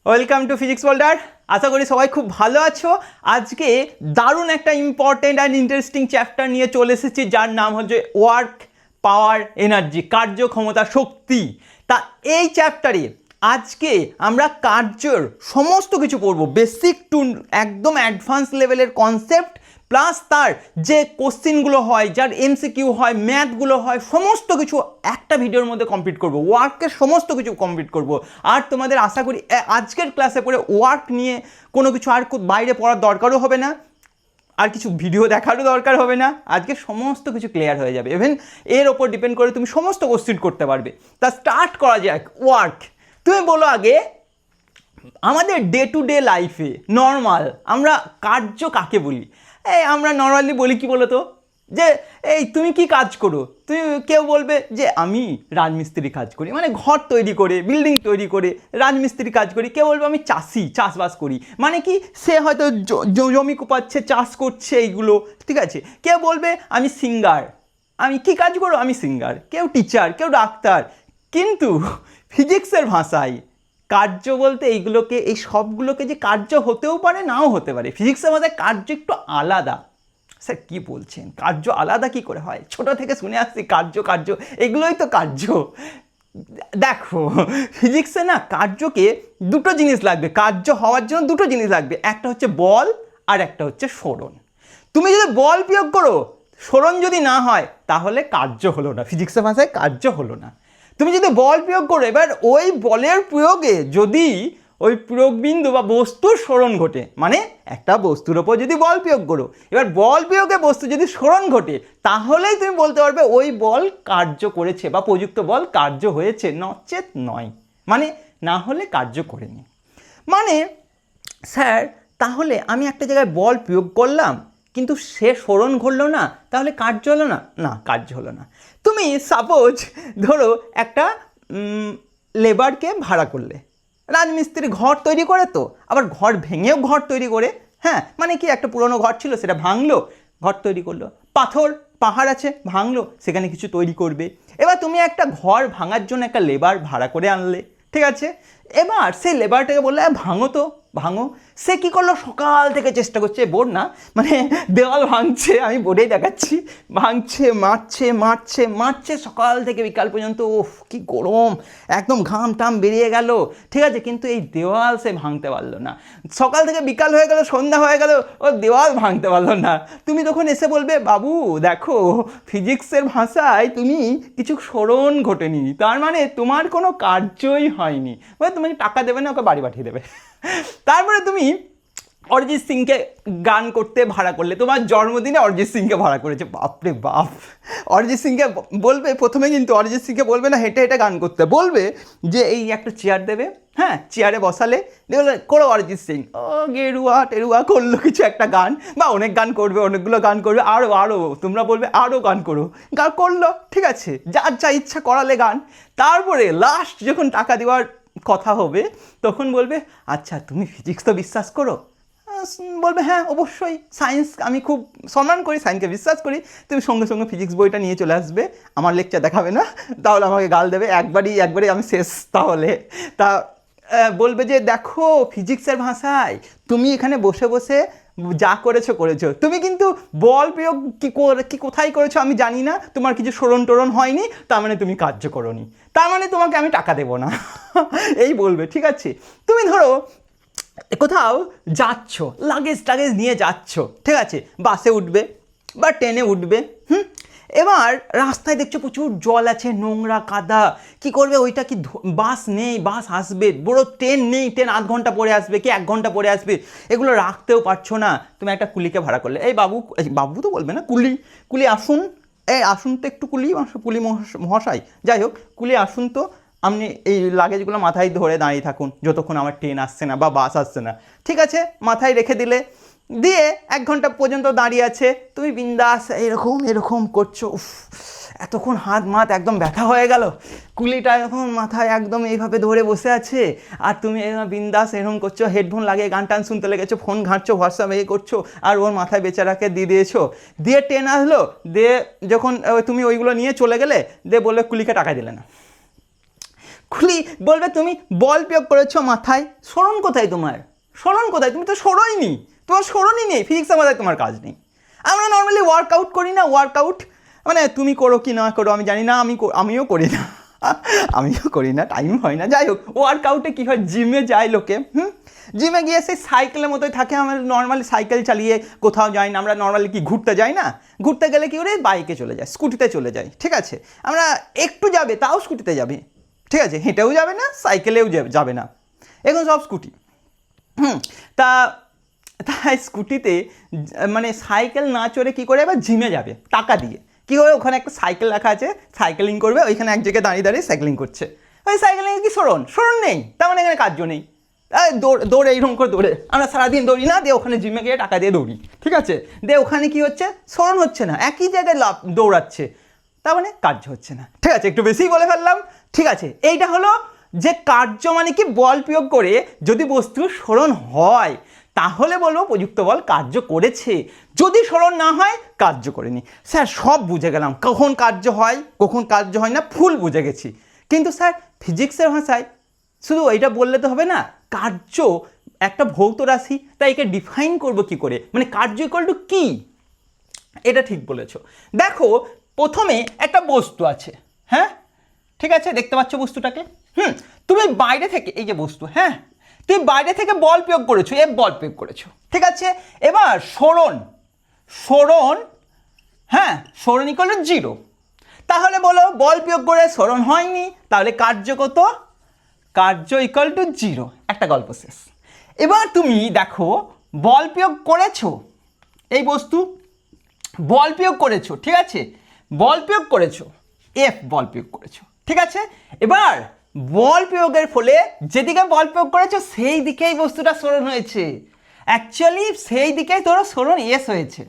Welcome to physics Boulder. আশা করি সবাই খুব ভালো আছো। আজকে দারুণ একটা ইম্পর্টেন্ট অ্যান্ড ইন্টারেস্টিং চ্যাপ্টার নিয়ে চলে এসেছি, যার নাম হচ্ছে ওয়ার্ক পাওয়ার এনার্জি, কার্যক্ষমতা শক্তি। তা এই চ্যাপ্টারে আজকে আমরা কার্যর সমস্ত কিছু পড়বো, বেসিক টু একদম অ্যাডভান্স লেভেলের কনসেপ্ট, প্লাস তার যে কোশ্চিনগুলো হয়, যার এমসিকিউ হয়, ম্যাথগুলো হয়, সমস্ত কিছু একটা ভিডিওর মধ্যে কমপ্লিট করব। ওয়ার্কের সমস্ত কিছু কমপ্লিট করব। আর তোমাদের আশা করি আজকের ক্লাসে পড়ে ওয়ার্ক নিয়ে কোনো কিছু আর বাইরে পড়ার দরকারও হবে না, আর কিছু ভিডিও দেখারও দরকার হবে না। আজকে সমস্ত কিছু ক্লিয়ার হয়ে যাবে। ইভেন এর ওপর ডিপেন্ড করে তুমি সমস্ত কোশ্চিন করতে পারবে। তা স্টার্ট করা যাক। ওয়ার্ক, তুমি বলো আগে, আমাদের ডে টু ডে লাইফে নর্মাল আমরা কার্য কাকে বলি? এই আমরা নর্মালি বলি কি বলো তো, যে এই তুমি কি কাজ করো? তুমি কেউ বলবে যে আমি রাজমিস্ত্রি কাজ করি, মানে ঘর তৈরি করে, বিল্ডিং তৈরি করে রাজমিস্ত্রি কাজ করি। কেউ বলবে আমি চাষি, চাষবাস করি, মানে কি সে হয়তো জমি কোপাচ্ছে, চাষ করছে, এইগুলো ঠিক আছে। কেউ বলবে আমি সিঙ্গার, আমি কি কাজ করো? আমি সিঙ্গার। কেউ টিচার, কেউ ডাক্তার। কিন্তু ফিজিক্সের ভাষায় কার্য বলতে এইগুলোকে, এই সবগুলোকে যে কার্য হতেও পারে, নাও হতে পারে। ফিজিক্সের মধ্যে কার্য একটু আলাদা। স্যার কি বলছেন, কার্য আলাদা কি করে হয়? ছোট থেকে শুনে আসছি কার্য কার্য, এগুলোই তো কার্য। দেখো, ফিজিক্সে না কার্যকে দুটো জিনিস লাগবে, কার্য হওয়ার জন্য দুটো জিনিস লাগবে। একটা হচ্ছে বল, আর একটা হচ্ছে সরণ। তুমি যদি বল প্রয়োগ করো, সরণ যদি না হয়, তাহলে কার্য হলো না, ফিজিক্সের ভাষায় কার্য হলো না। তুমি যদি বল প্রয়োগ করো, এবার ওই বলের প্রয়োগে যদি ওই প্রয়োগবিন্দু বা বস্তুর সরণ ঘটে, মানে একটা বস্তুর ওপর যদি বল প্রয়োগ করো, এবার বল প্রয়োগে বস্তু যদি সরণ ঘটে, তাহলেই তুমি বলতে পারবে ওই বল কার্য করেছে বা প্রযুক্ত বল কার্য হয়েছে, নচেত নয়। মানে না হলে কার্য করেনি। মানে স্যার, তাহলে আমি একটা জায়গায় বল প্রয়োগ করলাম কিন্তু সে সরণ ঘটলো না, তাহলে কার্য হলো না? না, কার্য হলো না। তুমি সাপোজ ধরো একটা লেবারকে ভাড়া করলে, রাজমিস্ত্রি ঘর তৈরি করে, তো আবার ঘর ভেঙেও ঘর তৈরি করে। হ্যাঁ, মানে কি একটা পুরনো ঘর ছিল, সেটা ভাঙলো, ঘর তৈরি করলো। পাহাড় আছে, ভাঙলো, সেখানে কিছু তৈরি করবে। এবার তুমি একটা ঘর ভাঙার জন্য একটা লেবার ভাড়া করে আনলে, ঠিক আছে। এবার সেই লেবারটাকে বললে ভাঙো তো, ভাঙো। সে কী করলো, সকাল থেকে চেষ্টা করছে, বোর্ড না মানে দেওয়াল ভাঙছে, আমি বোর্ডেই দেখাচ্ছি, ভাঙছে, মারছে মারছে মারছে সকাল থেকে বিকাল পর্যন্ত। ওফ কি গরম, একদম ঘাম টাম বেরিয়ে গেল, ঠিক আছে। কিন্তু এই দেওয়াল সে ভাঙতে পারলো না। সকাল থেকে বিকাল হয়ে গেল, সন্ধ্যা হয়ে গেল, ও দেওয়াল ভাঙতে পারলো না। তুমি তখন এসে বলবে, বাবু দেখো, ফিজিক্সের ভাষায় তুমি কিছু সরণ ঘটেনি, তার মানে তোমার কোনো কার্যই হয়নি। মানে তুমি টাকা দেবে না, ওকে বাড়ি পাঠিয়ে দেবে। তারপরে তুমি অরিজিৎ সিংকে গান করতে ভাড়া করলে, তোমার জন্মদিনে অরিজিৎ সিংকে ভাড়া করেছে, বাপরে বাপ। অরিজিৎ সিংকে বলবে প্রথমে, কিন্তু অরিজিৎ সিংকে বলবে না হেঁটে হেঁটে গান করতে, বলবে যে এই একটা চেয়ার দেবে, হ্যাঁ চেয়ারে বসালে, দেখলে করো অরিজিৎ সিং, ও গেরুয়া টেরুয়া করলো কিছু একটা গান, বা অনেক গান করবে, অনেকগুলো গান করবে, আরও তোমরা বলবে আরও গান করো, গান করলো, ঠিক আছে, যার যা ইচ্ছা করালে গান। তারপরে লাস্ট যখন টাকা দেওয়ার কথা হবে, তখন বলবে আচ্ছা তুমি ফিজিক্স তো বিশ্বাস করো? বলবে হ্যাঁ অবশ্যই, সায়েন্স আমি খুব সম্মান করি, সায়েন্সকে বিশ্বাস করি। তুমি সঙ্গে সঙ্গে ফিজিক্স বইটা নিয়ে চলে আসবে, আমার লেকচার দেখাবে না, তাহলে আমাকে গাল দেবে একবারই আমি শেষ তাহলে। তা বলবে যে দেখো, ফিজিক্সের ভাষায় তুমি এখানে বসে বসে যা করেছো, তুমি কিন্তু বল প্রয়োগ কি কোথায় করেছো আমি জানি না, তোমার কিছু সরণ টরণ হয়নি, তার মানে তুমি কার্য করোনি, তার মানে তোমাকে আমি টাকা দেবো না। এই বলবে, ঠিক আছে। তুমি ধরো কোথাও যাচ্ছ, লাগেজ নিয়ে যাচ্ছ, ঠিক আছে, বাসে উঠবে বা ট্রেনে উঠবে, এবার রাস্তায় দেখছো প্রচুর জল আছে, নোংরা কাদা, কি করবে? ওইটা কি বাস নেই, বাস আসবে, বড় ট্রেন নেই, ট্রেন আধ ঘন্টা পরে আসবে কি 1 ঘন্টা পরে আসবে, এগুলো রাখতেও পারছো না। তুমি একটা কুলিকে ভাড়া করলে, এই বাবু তো বলবে না, কুলি আসুন, এই আসুন তো একটু, কুলি মহাশয়, যাই হোক, কুলি আসুন তো, আপনি এই লাগেজগুলো মাথায় ধরে দাঁড়িয়ে থাকুন যতক্ষণ আমার ট্রেন আসছে না বা বাস আসছে না, ঠিক আছে। মাথায় রেখে দিলে, দিয়ে 1 ঘন্টা পর্যন্ত দাঁড়িয়ে আছে, তুমি বিন্দাস এরকম করছো, এতক্ষণ হাত মাত একদম ব্যথা হয়ে গেল, কুলিটা এখন মাথায় একদম এইভাবে ধরে বসে আছে, আর তুমি বিন্দাস এরকম করছো, হেডফোন লাগিয়ে গান টান শুনতে লেগেছো, ফোন ঘাঁটছো, হোয়াটসঅ্যাপ করছো, আর ওর মাথায় বেচারাকে দিয়ে দিয়েছো। দিয়ে ট্রেন আসলো, দিয়ে যখন তুমি ওইগুলো নিয়ে চলে গেলে, দিয়ে বললে কুলিকে টাকা দিলে না। খুলি বলবে তুমি বল প্রয়োগ করেছো মাথায়, সরণ কোথায় তোমার, সরণ কোথায়, তুমি তো সরোই নি, তোমার সরণই নেই, ফিজিক্সের মাথায় তোমার কাজ নেই। আমরা নর্মালি ওয়ার্কআউট করি না, ওয়ার্কআউট মানে তুমি করো কি না করো আমি জানি না, আমিও করি না আমিও করি না, টাইম হয় না। যাই হোক, ওয়ার্কআউটে কী হয়, জিমে যায় লোকে, জিমে গিয়ে সেই সাইকেলের মতোই থাকে। আমরা নর্মালি সাইকেল চালিয়ে কোথাও যাই না, আমরা নর্মালি কি ঘুরতে যাই না, ঘুরতে গেলে কী করে বাইকে চলে যায়, স্কুটিতে চলে যাই, ঠিক আছে। আমরা একটু যাবে তাও স্কুটিতে যাবে, ঠিক আছে, হেঁটেও যাবে না, সাইকেলেও যাবে না, এখন সব স্কুটি। তাই স্কুটিতে মানে সাইকেল না চড়ে কী করে, এবার জিমে যাবে টাকা দিয়ে, কী করে, ওখানে একটা সাইকেল রাখা আছে, সাইকেলিং করবে, ওইখানে এক জায়গায় দাঁড়িয়ে দাঁড়িয়ে সাইকেলিং করছে। ওই সাইকেলিংয়ে কি সরণ নেই, তার মানে এখানে কার্য নেই। দৌড়ে এইরকম করে দৌড়ে, আমরা সারাদিন দৌড়ি না, দিয়ে ওখানে জিমে গিয়ে টাকা দিয়ে দৌড়ি, ঠিক আছে, দিয়ে ওখানে কি হচ্ছে, সরণ হচ্ছে না, একই জায়গায় দৌড়াচ্ছে, তার মানে কার্য হচ্ছে না, ঠিক আছে, একটু বেশিই বলে ফেললাম, ঠিক আছে। এইটা হলো যে কার্য মানে কি, বল প্রয়োগ করে যদি বস্তু সরণ হয় তাহলে বলবো প্রযুক্ত বল কার্য করেছে, যদি সরণ না হয় কার্য করেনি। স্যার সব বুঝে গেলাম, কখন কার্য হয় কখন কার্য হয় না ফুল বুঝে গেছি, কিন্তু স্যার ফিজিক্সের ভাষায় শুধু এইটা বললে তো হবে না, কার্য একটা ভৌত রাশি, তাই একে ডিফাইন করবো কি করে, মানে কার্য ইকুয়াল টু কি, এটা ঠিক বলেছো। দেখো প্রথমে একটা বস্তু আছে, হ্যাঁ ঠিক আছে, দেখতে পাচ্ছ বস্তুটাকে, তুমি বাইরে থেকে, এই যে বস্তু, হ্যাঁ তুমি বাইরে থেকে বল প্রয়োগ করেছো, বল প্রয়োগ করেছো, ঠিক আছে। এবার সরণ হ্যাঁ, সরণ ইকুয়াল টু 0, তাহলে বলো বল প্রয়োগ করে সরণ হয়নি, তাহলে কার্য কত, কার্য ইকুয়াল টু 0, একটা গল্প শেষ। এবার তুমি দেখো বল প্রয়োগ করেছো, এই বস্তু বল প্রয়োগ করেছো, ঠিক আছে, বল প্রয়োগ করেছো, বল প্রয়োগ করেছো, ঠিক আছে। এবার বল প্রয়োগের ফলে যেদিকে বল প্রয়োগ করেছো সেই দিকেই বস্তুটা সরণ হয়েছে, অ্যাকচুয়ালি সেই দিকেই তোর সরণ হয়েছে,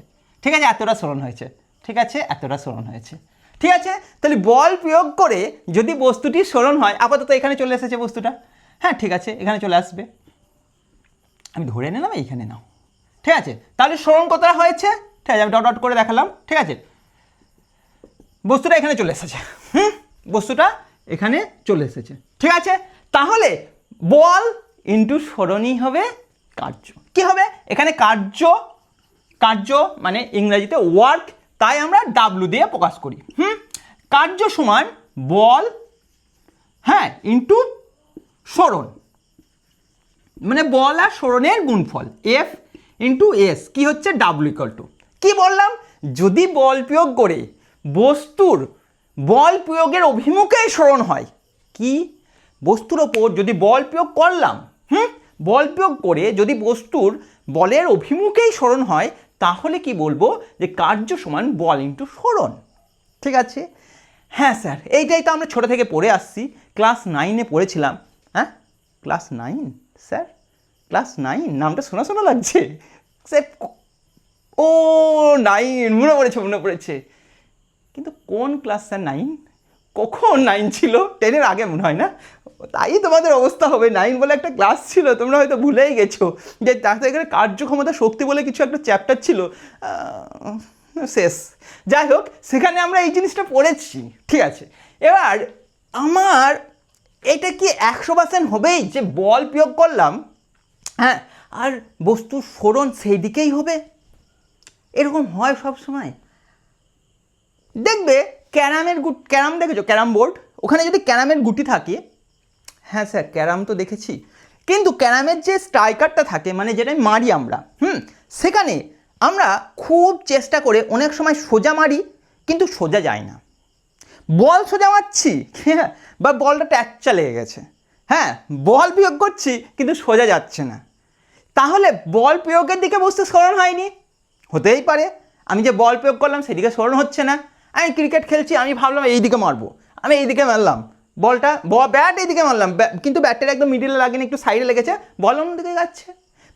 ঠিক আছে, এতটা সরণ হয়েছে, ঠিক আছে, এতটা সরণ হয়েছে, ঠিক আছে। তাহলে বল প্রয়োগ করে যদি বস্তুটি সরণ হয়, আপাতত এখানে চলে এসেছে বস্তুটা, হ্যাঁ ঠিক আছে, এখানে চলে আসবে, আমি ধরে নিলাম এইখানে নাও, ঠিক আছে, তাহলে সরণ কতটা হয়েছে, ঠিক আছে, আমি ডট ডট করে দেখালাম, ঠিক আছে, বস্তুটা এখানে চলে এসেছে, বস্তুটা এখানে চলে এসেছে, ঠিক আছে। তাহলে বল ইন্টু সরণই হবে কার্য, কি হবে এখানে, কার্য মানে ইংরেজিতে ওয়ার্ক, তাই আমরা ডাব্লু দিয়ে প্রকাশ করি, কার্য সমান বল, হ্যাঁ ইন্টু সরণ, মানে বল আর সরণের গুণফল, এফ ইন্টু এস, কি হচ্ছে ডাব্লু ইকুয়াল টু, কি বললাম, যদি বল প্রয়োগ করে বস্তুর বল প্রয়োগের অভিমুখেই সরণ হয়, কি বস্তুর ওপর যদি বল প্রয়োগ করলাম, বল প্রয়োগ করে যদি বস্তুর বলের অভিমুখেই সরণ হয়, তাহলে কি বলবো, যে কার্য সমান বল ইন্টু সরণ, ঠিক আছে। হ্যাঁ স্যার, এইটাই তো আমরা ছোটো থেকে পড়ে আসছি, ক্লাস 9-এ পড়েছিলাম, হ্যাঁ ক্লাস 9, স্যার ক্লাস 9, নামটা শোনা শোনা লাগছে স্যার, ও 9 মনে পড়েছে, কিন্তু কোন ক্লাস স্যার 9, কখন 9 ছিল, 10-এর আগে মনে হয় না, তাই তোমাদের অবস্থা হবে, 9 বলে একটা ক্লাস ছিল, তোমরা হয়তো ভুলেই গেছো, যে তাতে এখানে কার্যক্ষমতা শক্তি বলে কিছু একটা চ্যাপ্টার ছিল, শেষ। যাই হোক, সেখানে আমরা এই জিনিসটা পড়েছি, ঠিক আছে। এবার আমার এটা কি 100% হবেই যে বল প্রয়োগ করলাম, হ্যাঁ আর বস্তুর সরণ সেই দিকেই হবে, এরকম হয় সব সময়? দেখবে ক্যারাম দেখেছো, ক্যারাম বোর্ড, ওখানে যদি ক্যারামের গুটি থাকে, হ্যাঁ স্যার ক্যারাম তো দেখেছি, কিন্তু ক্যারামের যে স্ট্রাইকারটা থাকে, মানে যেটা মারি আমরা, সেখানে আমরা খুব চেষ্টা করে অনেক সময় সোজা মারি, কিন্তু সোজা যায় না, বল সোজা মারছি, হ্যাঁ বা বলটা ট্যাকচা লেগে গেছে, হ্যাঁ বল প্রয়োগ করছি কিন্তু সোজা যাচ্ছে না, তাহলে বল প্রয়োগের দিকে বস্তু সরণ হয়নি, হতেই পারে আমি যে বল প্রয়োগ করলাম সেদিকে সরণ হচ্ছে না, আমি ক্রিকেট খেলছি, আমি ভাবলাম এই দিকে মারবো, আমি এই দিকে মারলাম বলটা, ব্যাট এই দিকে মারলাম, কিন্তু ব্যাটের একদম মিডিলে লাগেনি, একটু সাইডে লেগেছে, বল অন্য দিকে যাচ্ছে,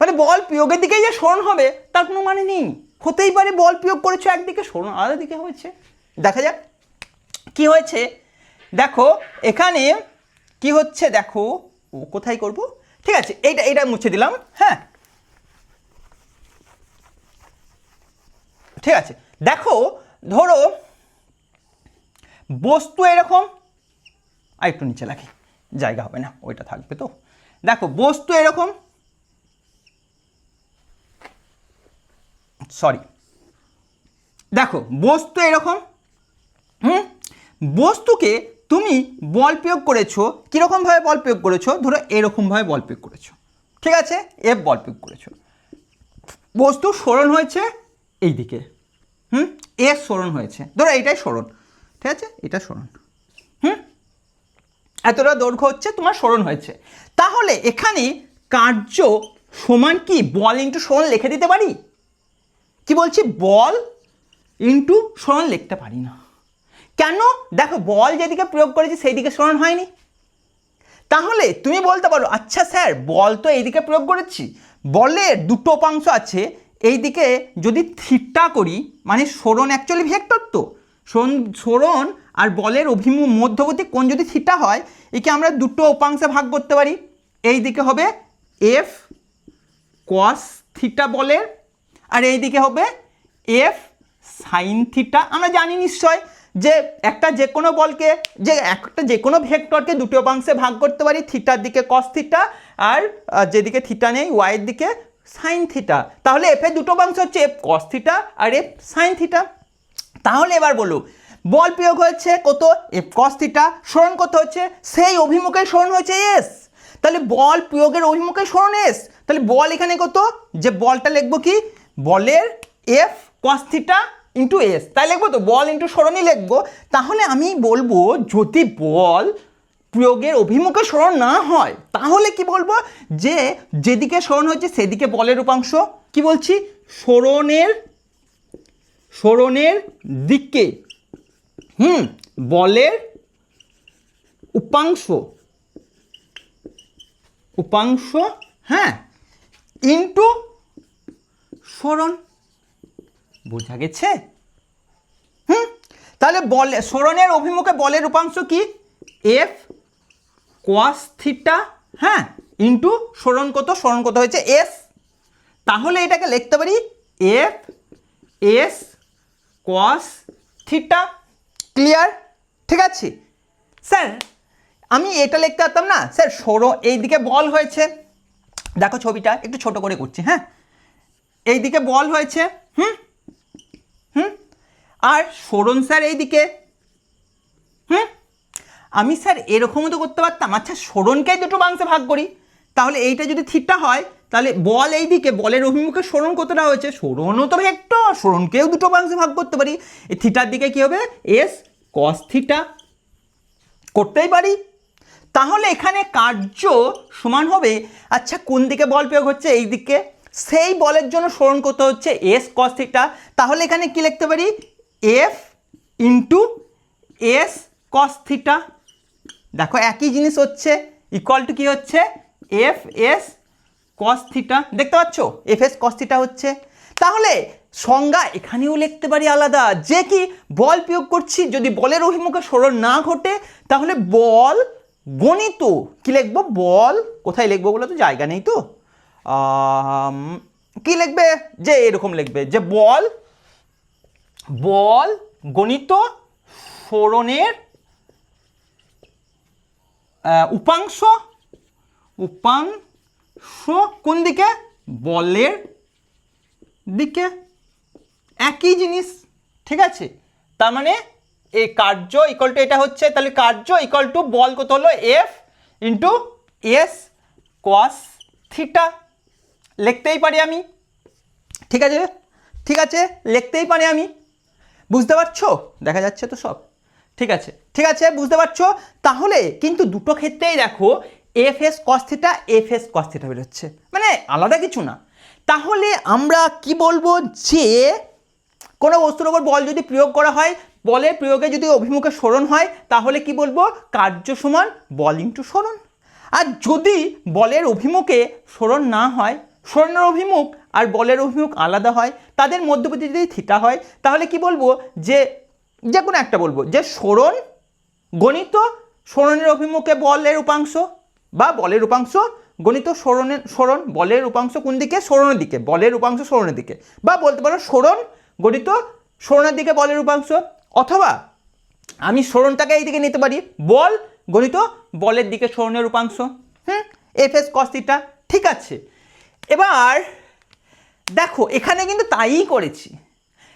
মানে বল প্রয়োগের দিকেই যে সরণ হবে তার কোনো মানে নেই, হতেই পারে বল প্রয়োগ করেছো একদিকে, সরণ আলাদা দিকে হয়েছে, দেখা যাক কি হয়েছে। দেখো এখানে কি হচ্ছে, দেখো ও কোথায় করব, ঠিক আছে, এইটা মুছে দিলাম, হ্যাঁ ঠিক আছে। দেখো ধরো বস্তু এরকম, আর একটু নিচে রাখি, জায়গা হবে না, ওইটা থাকবে। তো দেখো বস্তু এরকম, সরি দেখো বস্তু এরকম, বস্তুকে তুমি বল প্রয়োগ করেছো, কীরকমভাবে বল প্রয়োগ করেছো, ধরো এরকমভাবে বল প্রয়োগ করেছো, ঠিক আছে, এফ বল প্রয়োগ করেছো, বস্তু সরণ হয়েছে এই দিকে, এস সরণ হয়েছে, ধরো এইটাই সরণ, ঠিক আছে, এটা সরণ, এতটা দৈর্ঘ্য হচ্ছে তোমার সরণ হয়েছে। তাহলে এখানে কার্য সমান কি বল ইন্টু সরণ লিখে দিতে পারি? কি বলছি, বল ইন্টু সরণ লিখতে পারি না। কেন? দেখো বল যেদিকে প্রয়োগ করেছি সেই দিকে সরণ হয়নি। তাহলে তুমি বলতে পারো আচ্ছা স্যার বল তো এইদিকে প্রয়োগ করেছি, বলের দুটো উপাংশ আছে, এই দিকে যদি থিটা করি মানে সরণ অ্যাকচুয়ালি ভেক্টর, তো সরণ আর বলের অভিমুখ মধ্যবর্তী কোণ যদি থিটা হয়, একে আমরা দুটো উপাংশে ভাগ করতে পারি। এই দিকে হবে এফ কস থিটা বলের, আর এই দিকে হবে এফ সাইন থিটা। আমরা জানি নিশ্চয় যে একটা যে কোনো বলকে, যে কোনো ভেক্টরকে দুটো উপাংশে ভাগ করতে পারি, থিটার দিকে কস থিটা আর যেদিকে থিটা নেই ওয়াইয়ের দিকে সাইন থিটা। তাহলে এফ এর দুটো উপাংশ হচ্ছে এফ কস থিটা আর এফ সাইন থিটা। তাহলে এবার বলো বল প্রয়োগ হয়েছে কত, এফ কস থিটা, সরণ কত হচ্ছে সেই অভিমুখে সরণ হয়েছে এস, তাহলে বল প্রয়োগের অভিমুখে সরণ এস, তাহলে বল এখানে কত, যে বলটা লিখবো কি বলের F cos theta into S, তাই লিখবো তো বল ইন্টু সরণই লিখবো। তাহলে আমি বলবো যদি বল প্রয়োগের অভিমুখে সরণ না হয় তাহলে কি বলবো, যে যেদিকে সরণ হচ্ছে সেদিকে বলের উপাংশ, কি বলছি সরণের দিকে বলের উপাংশ হ্যাঁ ইন্টু সরণ। বোঝা গেছে? তাহলে বলে সরণের অভিমুখে বলের উপাংশ কি এফ কস থিটা হ্যাঁ ইন্টু সরণ কত হয়েছে এস। তাহলে এটাকে লিখতে পারি F S cos theta. Clear? ঠিক আছে স্যার, আমি এটা লিখতে পারতাম না স্যার, এইদিকে বল হয়েছে, দেখো ছবিটা একটু ছোট করে করছি, হ্যাঁ এইদিকে বল হয়েছে, আর সরণ স্যার এইদিকে, আমি স্যার এরকমও তো করতে পারতাম, আচ্ছা সরণকেই দুটো অংশে ভাগ করি, তাহলে এইটা যদি থিটা হয় তাহলে বল এইদিকে, বলের অভিমুখে সরণ কতটা হয়েছে, সরণও তো ভেক্টর, সরণকেও দুটো অংশে ভাগ করতে পারি, এই থিটার দিকে কি হবে এস কস থিটা, করতেই পারি। তাহলে এখানে কার্য সমান হবে, আচ্ছা কোন দিকে বল প্রয়োগ হচ্ছে এই দিকে, সেই বলের জন্য সরণ কত হচ্ছে এস কস থিটা, তাহলে এখানে কি লিখতে পারি F into S cos theta. দেখো একই জিনিস হচ্ছে, ইকুয়াল টু কি হচ্ছে এফ এস কস থিটা, দেখতে পাচ্ছ এফ এস কস থিটা হচ্ছে। তাহলে সংজ্ঞা এখানেও লিখতে পারি আলাদা, যে কি বল প্রয়োগ করছি যদি বলের অভিমুখে সরণ না ঘটে তাহলে বল গণিত কি লিখবো, বল কোথায় লিখবো বলে তো জায়গা নেই, তো কি লিখবে, যে এরকম লিখবে যে বল গণিত সরণের উপাংশ কোন দিকে, বলের দিকে, একই জিনিস। ঠিক আছে, তার মানে এই কার্য ইকুয়াল টু এটা হচ্ছে, তাহলে কার্য ইকুয়াল টু বল কত হলো F into S cos theta, লিখতেই পারি আমি। ঠিক আছে লিখতেই পারি আমি, বুঝতে পারছো? দেখা যাচ্ছে তো সব? ঠিক আছে বুঝতে পারছো? তাহলে কিন্তু দুটো ক্ষেত্রেই দেখো এফ এস কস থিটা বেরোচ্ছে, মানে আলাদা কিছু না। তাহলে আমরা কি বলবো, যে কোনো বস্তুর ওপর বল যদি প্রয়োগ করা হয়, বলের প্রয়োগে যদি অভিমুখে সরণ হয় তাহলে কি বলবো, কার্য সমান বল ইন্টু সরণ। আর যদি বলের অভিমুখে সরণ না হয়, সরণের অভিমুখ আর বলের অভিমুখ আলাদা হয়, তাদের মধ্যবর্তী যদি থিটা হয়, তাহলে কি বলবো, যে কোনো একটা বলবো যে সরণ গণিত সরণের অভিমুখে বলের উপাংশ, বা বলের উপাংশ গণিত সরণ বলের উপাংশ কোন দিকে, সরণের দিকে, বলের উপাংশ সরণের দিকে, বা বলতে পারো সরণ গণিত সরণের দিকে বলের উপাংশ, অথবা আমি সরণটাকে এই দিকে নিতে পারি, বল গণিত বলের দিকে সরণের উপাংশ, এফ এস কস থিটা। ঠিক আছে, এবার দেখো এখানে কিন্তু তাইই করেছি।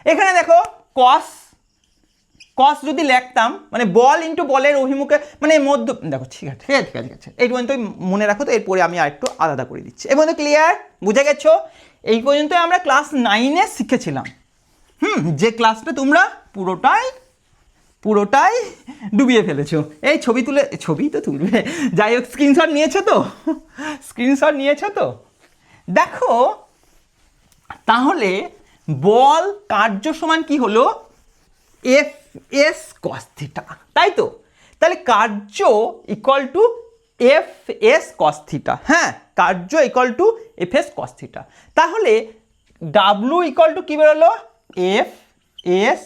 এখানে দেখো কস কস যদি লিখতাম মানে বল ইন্টু বলের অভিমুখে মানে মধ্য, দেখো ঠিক আছে ঠিক আছে ঠিক আছে, এই পর্যন্ত মনে রাখো। তো এরপরে আমি আরেকটু আলাদা করে দিচ্ছি। এই পর্যন্ত ক্লিয়ার, বুঝে গেছো? এই পর্যন্ত আমরা ক্লাস 9-এ শিখেছিলাম। যে ক্লাসটা তোমরা পুরোটাই ডুবিয়ে ফেলেছো। এই ছবি তো তুলবে, যাই হোক স্ক্রিনশট নিয়েছো তো? স্ক্রিনশট নিয়েছো তো? দেখো তাহলে বল কার্য সমান কি হলো? এফ এস কস থিটা, তাই তো? তাহলে কার্য equal two F S cos theta. হ্যাঁ, কার্য equal two F S cos theta. তাহলে ডাব্লু ইকুয়াল টু কি বেরোলো? F S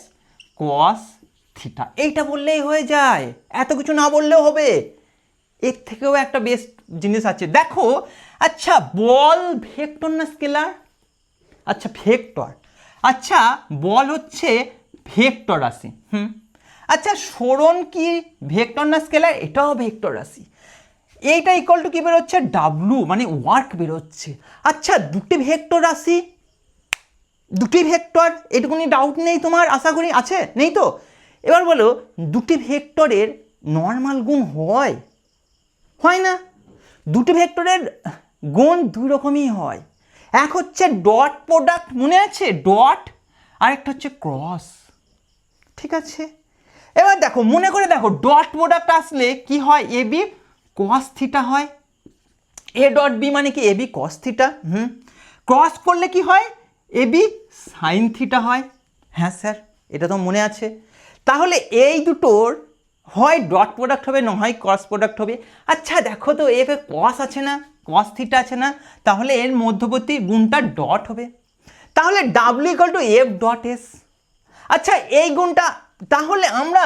cos theta. এইটা বললেই হয়ে যায়, এত কিছু না বললেও হবে। এর থেকেও একটা বেস্ট জিনিস আছে, দেখো। আচ্ছা, বল ভেক্টর না স্কেলার? আচ্ছা ভেক্টর, আচ্ছা বল হচ্ছে ভেক্টর রাশি। আচ্ছা সরণ কি ভেক্টর না স্কেলার? এটাও ভেক্টর রাশি। এইটা ইকুয়াল টু কি বেরোচ্ছে? ডাব্লু, মানে ওয়ার্ক বেরোচ্ছে। আচ্ছা দুটি ভেক্টর রাশি, দুটি ভেক্টর, এটুকুনি ডাউট নেই তোমার? আশা করি আছে, নেই তো? এবার বলো, দুটি ভেক্টরের নর্মাল গুণ হয় না? দুটি ভেক্টরের গুণ দুই রকমই হয়। এক হচ্ছে ডট প্রোডাক্ট, মনে আছে? ডট, আরেকটা হচ্ছে ক্রস। ঠিক আছে, এবার দেখো মনে করে দেখো, ডট প্রোডাক্ট আসলে কি হয়? এ বি কস থিটা হয়। এ ডট বি মানে কি? A B cos theta. Cross করলে কি হয়? এ বি সাইন থিটা হয়। হ্যাঁ স্যার, এটা তো মনে আছে। তাহলে এই দুটোর হয় ডট প্রোডাক্ট হবে, না হয় ক্রস প্রোডাক্ট হবে। আচ্ছা দেখো তো, এফ এ কস আছে না, কস থিটা আছে না? তাহলে এর মধ্যবর্তী গুণটা ডট হবে। তাহলে W equal two F dot S. আচ্ছা এই গুণটা, তাহলে আমরা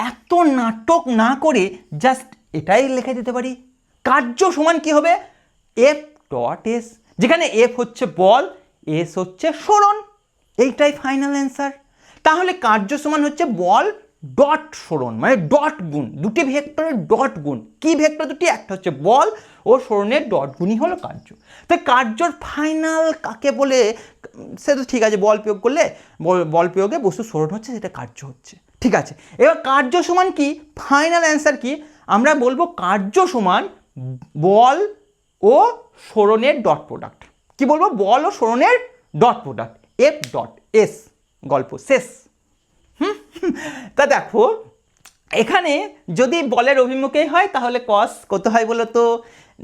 এত নাটক না করে জাস্ট এটাই লিখে দিতে পারি, কার্য সমান কি হবে? এফ ডট এস, যেখানে এফ হচ্ছে বল, এস হচ্ছে সরণ। এইটাই ফাইনাল অ্যান্সার। তাহলে কার্য সমান হচ্ছে বল ডট সরণ, মানে ডট গুণ, দুটি ভেক্টরের ডট গুণ। কি ভেক্টর দুটি? একটা হচ্ছে বল ও সরণের ডট গুণই হলো কার্য। তো কার্যর ফাইনাল কাকে বলে? সে তো ঠিক আছে, বল প্রয়োগ করলে বল প্রয়োগে বস্তু সরণ হচ্ছে, সেটা কার্য হচ্ছে। ঠিক আছে, এবার কার্য সমান কি? ফাইনাল অ্যান্সার কি? আমরা বলবো কার্য সমান বল ও সরণের ডট প্রোডাক্ট। কি বলবো? বল ও সরণের dot product, F dot S. গল্প শেষ। তা দেখো এখানে যদি বলের অভিমুখে হয় তাহলে কস কত হয় বলো তো?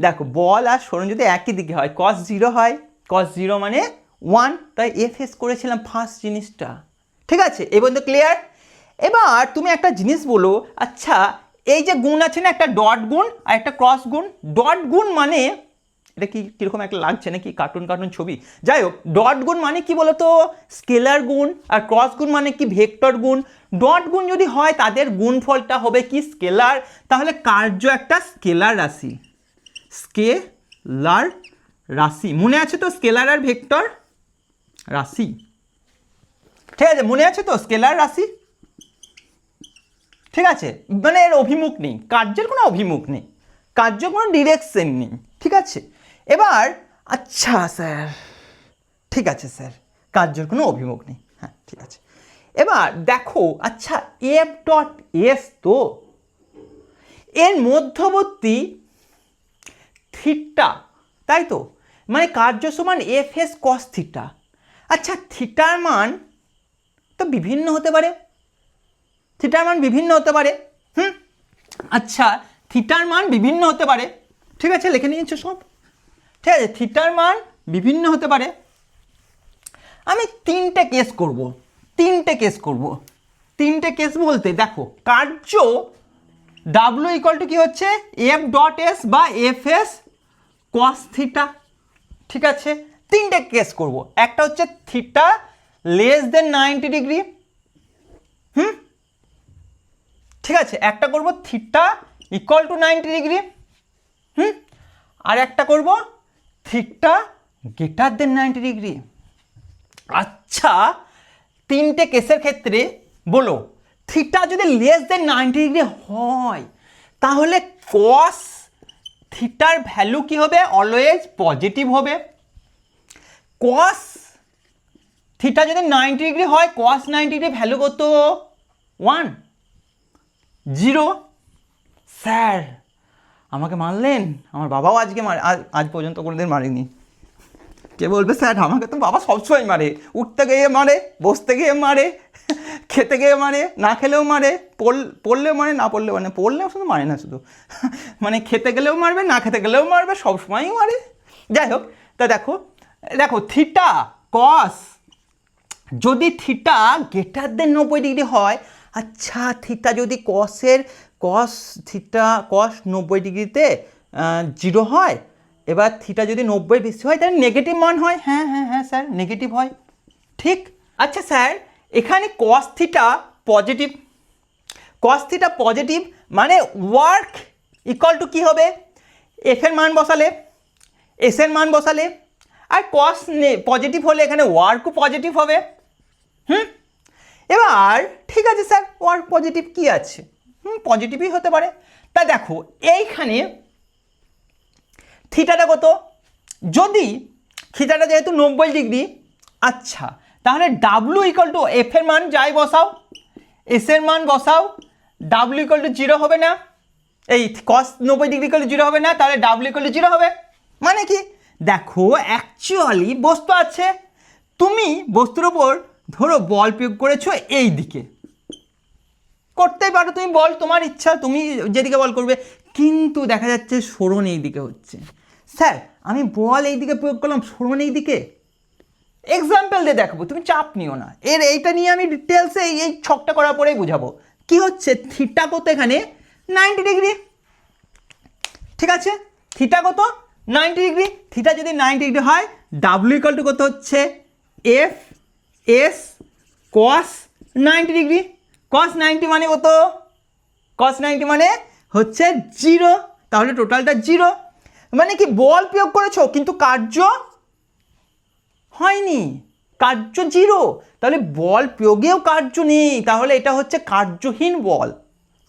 দেখো বল আর সরণ যদি একই দিকে হয়, কস 0 হয়। কস 0 মানে 1, তাই এফ এস করেছিলাম ফার্স্ট জিনিসটা। ঠিক আছে, এই পর্যন্ত ক্লিয়ার? এবার তুমি একটা জিনিস বলো, আচ্ছা এই যে গুণ আছে না, একটা ডট গুণ আর একটা ক্রস গুণ। ডট গুণ মানে এটা কি কীরকম একটা লাগছে নাকি কার্টুন ছবি? যাই হোক, ডট গুণ মানে কি বলতো? স্কেলার গুণ। আর ক্রস গুণ মানে কি? ভেক্টর গুণ। ডট গুণ যদি হয় তাদের গুণফলটা হবে কি? স্কেলার। তাহলে কার্য একটা স্কেলার রাশি, স্কেলার রাশি। মনে আছে তো? স্কেলার আর ভেক্টর রাশি। ঠিক আছে, মনে আছে তো? স্কেলার রাশি। ঠিক আছে, মানে এর অভিমুখ নেই, কার্যের কোনো অভিমুখ নেই, কার্যের কোনো ডিরেকশন নেই। ঠিক আছে, এবার আচ্ছা স্যার, ঠিক আছে স্যার, কার্যের কোনো অভিমুখ নেই, হ্যাঁ ঠিক আছে। এবার দেখো, আচ্ছা এফ ডট এস তো এর মধ্যবর্তী থিটা, তাই তো? মানে কার্য সমান এফ এস কস থিটা। আচ্ছা থিটার মান তো বিভিন্ন হতে পারে, থিটার মান বিভিন্ন হতে পারে। আচ্ছা থিটার মান বিভিন্ন হতে পারে। ঠিক আছে, লিখে নিয়েছো সব? ঠিক আছে, থিটার মান বিভিন্ন হতে পারে। আমি তিনটে কেস করব। তিনটে কেস বলতে দেখো, কার্য ডাব্লু ইকুয়াল টু কি হচ্ছে? এফ ডট এস বা এফ এস কস থিটা। ঠিক আছে, তিনটে কেস করব। একটা হচ্ছে থিটা লেস দেন 90 ডিগ্রি। ঠিক আছে, একটা করব থিটা ইকুয়াল টু 90 ডিগ্রি। আর একটা করব থিটা গ্রেটার দেন 90 ডিগ্রি। আচ্ছা তিনটে কেসের ক্ষেত্রে বলো, থিটা যদি লেস দেন 90 ডিগ্রি হয় তাহলে কস থিটার ভ্যালু কি হবে? অলওয়েজ পজিটিভ হবে। কস থিটা যদি 90 ডিগ্রি হয়, কস 90 ডিগ্রি ভ্যালু কত? 1, 0। স্যার আমাকে মারলেন? আমার বাবাও আজকে আজ পর্যন্ত কোনোদিন মারেনি। কে বলবে স্যার আমাকে তো বাবা সবসময় মারে, উঠতে গিয়ে মারে, বসতে গিয়ে মারে, খেতে গিয়ে মারে, না খেলেও মারে, পড়লেও মারে, না পড়লেও মানে পড়লেও শুধু মারে না, শুধু মানে খেতে গেলেও মারবে, না খেতে গেলেও মারবে, সবসময়ই মারে। যাই হোক, তা দেখো থিটা কস, যদি থিটা গ্রেটার দেন 90 ডিগ্রি হয়, আচ্ছা থিটা যদি কস 90 ডিগ্রিতে 0 হয়, এবার থিটা যদি 90 বেশি হয় তাহলে নেগেটিভ মান হয়। হ্যাঁ হ্যাঁ হ্যাঁ স্যার, নেগেটিভ হয়, ঠিক। আচ্ছা স্যার এখানে কস থিটা পজিটিভ মানে ওয়ার্ক ইকুয়াল টু কী হবে? এফ এর মান বসালে, এস এর মান বসালে, আর কস পজিটিভ হলে এখানে ওয়ার্কও পজিটিভ হবে। এবার ঠিক আছে স্যার, ওয়ার্ক পজিটিভ কি আছে? পজিটিভই হতে পারে। তা দেখো এইখানে থিটাটা কত? যদি থিটাটা যেহেতু 90 ডিগ্রি, আচ্ছা তাহলে ডাব্লু ইকুয়াল টু এফ এর মান যাই বসাও, এস এর মান বসাও, ডাব্লু ইকুয়াল টু 0 হবে না? এই কস 90 ডিগ্রি ইকুয়াল টু 0 হবে না? তাহলে ডাব্লু ইকুয়াল টু 0 হবে। মানে কি? দেখো অ্যাকচুয়ালি বস্তু আছে, তুমি বস্তুর ওপর ধরো বল প্রয়োগ করেছো এই দিকে, করতেই পারো তুমি বল, তোমার ইচ্ছা, তুমি যেদিকে বল করবে, কিন্তু দেখা যাচ্ছে সরণ এই দিকে হচ্ছে। স্যার আমি বল এই দিকে প্রয়োগ করলাম, সরণ এই দিকে, এক্সাম্পল দিয়ে দেখাবো, তুমি চাপ নিও না, এইটা নিয়ে আমি ডিটেলসে এই ছকটা করার পরেই বুঝাবো। কি হচ্ছে? থিটা কত এখানে? 90 ডিগ্রি, ঠিক আছে? থিটা কত? 90 ডিগ্রি। থিটা যদি 90 ডিগ্রি হয়, ডাব্লু ইকুয়াল টু কত হচ্ছে? F S cos 90 degree. Cos 90 মানে কত? কস 90 মানে হচ্ছে 0, তাহলে টোটালটা 0। মানে কি বল প্রয়োগ করেছো কিন্তু কার্য হয়নি, কার্য 0, তাহলে বল প্রয়োগেও কার্য নেই, তাহলে এটা হচ্ছে কার্যহীন বল।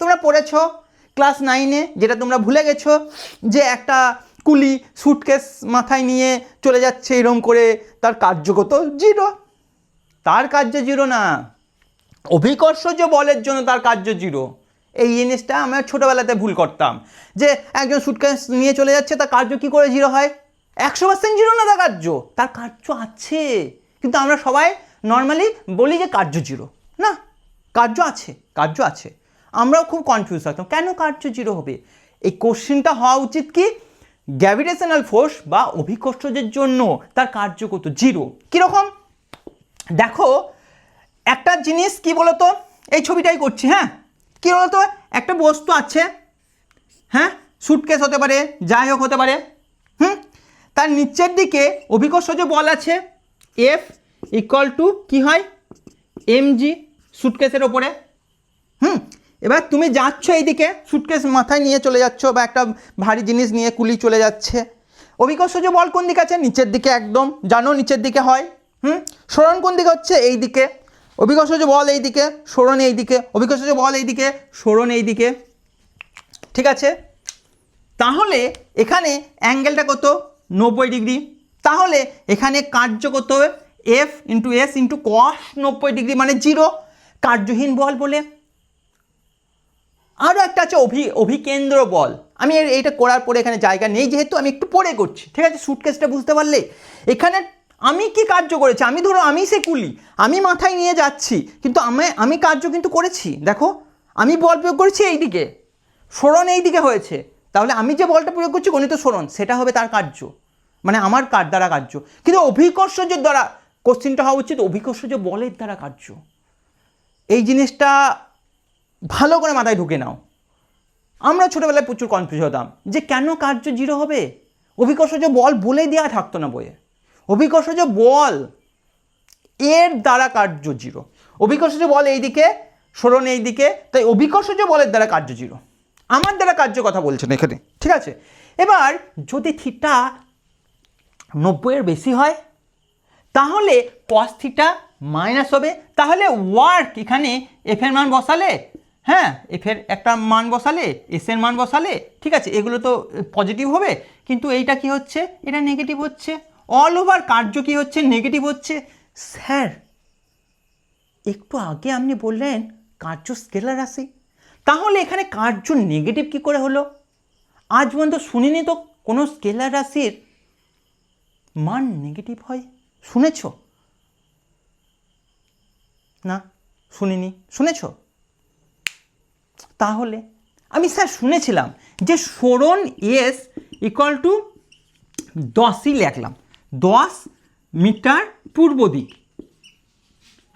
তোমরা পড়েছো ক্লাস 9-এ, যেটা তোমরা ভুলে গেছো, যে একটা কুলি সুটকেস মাথায় নিয়ে চলে যাচ্ছে এরকম করে, তার কার্যগত 0, তার কার্য 0 না, অভিকর্ষজ বলের জন্য তার কার্য 0। এই জিনিসটা আমরা ছোটোবেলাতে ভুল করতাম, যে একজন সুটকেস নিয়ে চলে যাচ্ছে, তার কার্য কী করে 0 হয়? 100% 0 না, তার কার্য আছে, কিন্তু আমরা সবাই নর্মালি বলি যে কার্য 0 না, কার্য আছে। আমরাও খুব কনফিউজ থাকতাম, কেন কার্য 0 হবে? এই কোশ্চেনটা হওয়া উচিত কি, গ্র্যাভিটেশনাল ফোর্স বা অভিকর্ষজের জন্য তার কার্য কত? 0। কীরকম? দেখো একটা জিনিস কি বলতো, এই ছবিটাই করছি, হ্যাঁ, কী বলতো, একটা বস্তু আছে, হ্যাঁ, সুটকেস হতে পারে, যাই হোক হতে পারে, তার নিচের দিকে অভিকর্ষজ বল আছে, এফ ইকুয়াল টু কী হয়? mg সুটকেসের ওপরে। এবার তুমি যাচ্ছ এইদিকে, সুটকেস মাথায় নিয়ে চলে যাচ্ছ, বা একটা ভারী জিনিস নিয়ে কুলি চলে যাচ্ছে, অভিকর্ষজ বল কোন দিকে আছে? নিচের দিকে, একদম জানো নিচের দিকে হয়। সরণ কোন দিকে হচ্ছে? এই দিকে। অভিকর্ষজ বল এই দিকে, সরণ এই দিকে, অভিকর্ষজ বল এই দিকে, সরণ এই দিকে, ঠিক আছে? তাহলে এখানে অ্যাঙ্গেলটা কত? 90 ডিগ্রি। তাহলে এখানে কার্য কত? F into S into cos 90 degree মানে 0, কার্যহীন বল বলে। আরও একটা আছে অভিকেন্দ্র বল। আমি এইটা করার পরে এখানে জায়গা নেই যেহেতু, আমি একটু পরে করছি, ঠিক আছে? সুটকেসটা বুঝতে পারলে এখানে আমি কি কার্য করেছি? আমি সে কুলি, আমি মাথায় নিয়ে যাচ্ছি, কিন্তু আমি কার্য কিন্তু করেছি। দেখো আমি বল প্রয়োগ করেছি এই দিকে, সরণ এই দিকে হয়েছে, তাহলে আমি যে বলটা প্রয়োগ করছি গণিত সরণ, সেটা হবে তার কার্য, মানে আমার দ্বারা কার্য। কিন্তু অভিকর্ষজের দ্বারা, কোশ্চিনটা হওয়া উচিত অভিকর্ষজ বলের দ্বারা কার্য। এই জিনিসটা ভালো করে মাথায় ঢুকে নাও। আমরা ছোটোবেলায় প্রচুর কনফিউজ হতাম যে কেন কার্য 0 হবে, অভিকর্ষজ বল বলে দেওয়া থাকতো না বইয়ে, অভিকর্ষজ বল এর দ্বারা কার্য 0, অভিকর্ষজ বল এই দিকে, সরণ এই দিকে, তাই অভিকর্ষজ বলের দ্বারা কার্য 0, আমার দ্বারা কার্য কথা বলছেন এখানে, ঠিক আছে? এবার যদি থিটা 90-এর বেশি হয়, তাহলে কস থিটা মাইনাস হবে, তাহলে ওয়ার্ক এখানে এফ এর মান বসালে, হ্যাঁ এফের একটা মান বসালে এস এর মান বসালে ঠিক আছে, এগুলো তো পজিটিভ হবে, কিন্তু এইটা কি হচ্ছে, এটা নেগেটিভ হচ্ছে, অল ওভার কার্য কি হচ্ছে, নেগেটিভ হচ্ছে। স্যার একটু আগে আপনি বললেন কার্য স্কেলার রাশি, তাহলে এখানে কার্য নেগেটিভ কি করে হলো? আজ পর্যন্ত শুনিনি তো কোনো স্কেলার রাশির মান নেগেটিভ হয়, শুনেছ? না শুনিনি, শুনেছ? তাহলে আমি স্যার শুনেছিলাম যে সরণ এস ইকুয়াল টু 10ই লিখলাম, 10 মিটার পূর্ব দিক।